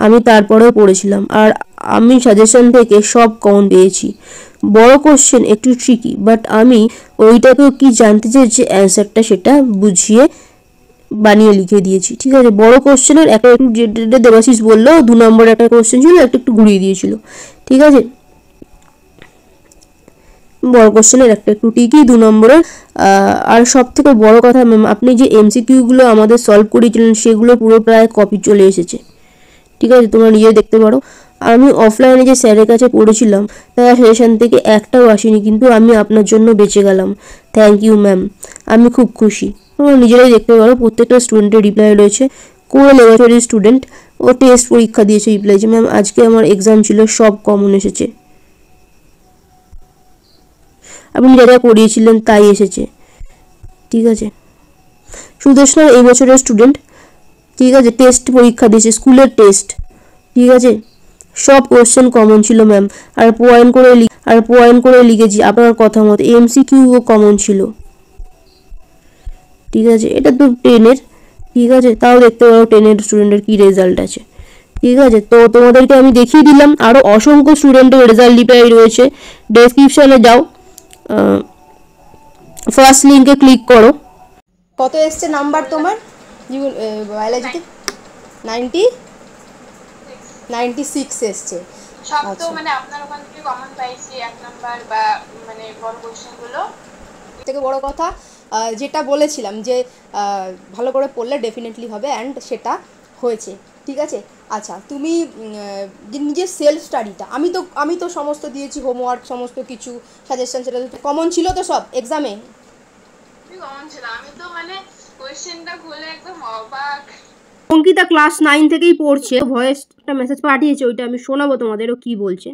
আমি তারপরেও পড়েছিলাম, আর আমি সাজেশন থেকে সব কমন পেয়েছি। বড় কোশ্চেন একটু ট্রিকি, বাট আমি ওইটাকেও কি জানতে চেয়েছি অ্যান্সারটা, সেটা বুঝিয়ে বানিয়ে লিখে দিয়েছি। ঠিক আছে, বড় কোশ্চেনের একটা একটু যেটা দেবাশিস বললো 2 নম্বর একটা কোশ্চেন ছিল, একটু ঘুরিয়ে দিয়েছিল। ঠিক আছে, বড় কোশ্চেনের একটা একটু টিকি 2 নম্বরের। আর সব থেকে বড় কথা ম্যাম, আপনি যে এমসিকিউগুলো আমাদের সলভ করিয়েছিলেন সেগুলো পুরো প্রায় কপি চলে এসেছে। ঠিক আছে, তোমরা নিজে দেখতে পারো। আমি অফলাইনে যে স্যারের কাছে পড়েছিলাম তার সাজেশন থেকে একটাও আসেনি, কিন্তু আমি আপনার জন্য বেঁচে গেলাম, থ্যাংক ইউ ম্যাম, আমি খুব খুশি। তোমরা নিজেরাই দেখতে পারো, প্রত্যেকটা স্টুডেন্টের রিপ্লাই রয়েছে। কোয়েল লেবরেটরি স্টুডেন্ট, ও টেস্ট পরীক্ষা দিয়েছে, রিপ্লাই যে ম্যাম আজকে আমার এক্সাম ছিল, সব কমন এসেছে, আপনি যা করিয়েছিলেন তাই এসেছে। ঠিক আছে, সুদেশনা এই বছরের স্টুডেন্ট। ঠিক আছে, টেস্ট পরীক্ষা দিয়েছে, স্কুলের টেস্ট। ঠিক আছে, সব কোশ্চেন কমন ছিল ম্যাম, আর পয়েন্ট করে লিখেছি আপনার কথা মতো, এমসিকিউও কমন ছিল। ঠিক আছে, এটা তো 10-এর। ঠিক আছে, তাও দেখতে পারো 10-এর স্টুডেন্টের কি রেজাল্ট আছে। ঠিক আছে, তো তোমাদেরকে আমি দেখিয়ে দিলাম, আরও অসংখ্য স্টুডেন্টের রেজাল্ট রিপ্লাই রয়েছে, ডেসক্রিপশনে যাও, ফার্স্ট লিঙ্কে ক্লিক করো। কত এসছে নাম্বার তোমার বায়োলজিতে? 96 এসছে। সব তো আচ্ছা। মানে আপনার ওখান থেকে কমন পাইছি 1 নাম্বার বা মানে বড় কোশ্চেন গুলো। থেকে বড় কথা যেটা বলেছিলাম যে ভালো করে পড়লে ডেফিনেটলি হবে, অ্যান্ড সেটা হয়েছে। ঠিক আছে, আচ্ছা তুমি নিজের সেলফ স্টাডিটা, আমি তো সমস্ত দিয়েছি, হোমওয়ার্ক সমস্ত কিছু সাজেশন, সেটা কমন ছিল তো সব এক্সামে? কমন ছিল, আমি তো মানে কোশ্চেনটা খুলে একদম অবাক। অঙ্কিতা ক্লাস 9 থেকেই পড়ছে, ভয়েস একটা মেসেজ পাঠিয়েছে, ওইটা আমি শোনাবো তোমাদেরও কি বলছে।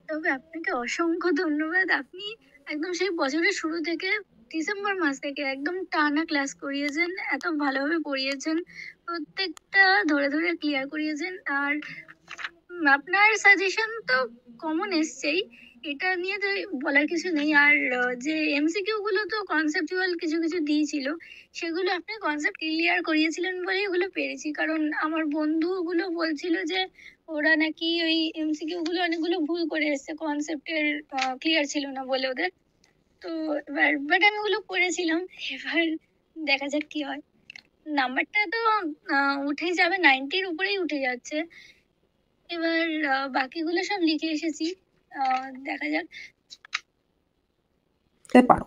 তবে আপনাকে অসংখ্য ধন্যবাদ, আপনি একদম সেই বছরের শুরু থেকে ডিসেম্বর মাস থেকে একদম টানা ক্লাস করিয়েছেন, এত ভালোভাবে পড়িয়েছেন, প্রত্যেকটা ধরে ধরে ক্লিয়ার করিয়েছেন। আর আপনার সাজেশন তো কমন এসছেই, এটা নিয়ে তো বলার কিছু নেই। আর যে এমসিকিউ গুলো তো কনসেপচুয়াল কিছু কিছু দিয়েছিল, সেগুলো আপনি কনসেপ্ট ক্লিয়ার করিয়েছিলেন বলেই ওগুলো পেরেছি। কারণ আমার বন্ধুগুলো বলছিল যে ওরা নাকি ওই এমসিকিউ গুলো অনেকগুলো ভুল করে এসছে, কনসেপ্টের ক্লিয়ার ছিল না বলে ওদের। তো এবার বাট আমি ওগুলো করেছিলাম, এবার দেখা যাক কি হয়। নাম্বারটা তো উঠেই যাবে, 90-র উপরেই উঠে যাচ্ছে। এবার বাকিগুলো সব লিখে এসেছি, দেখা যাক। পারো।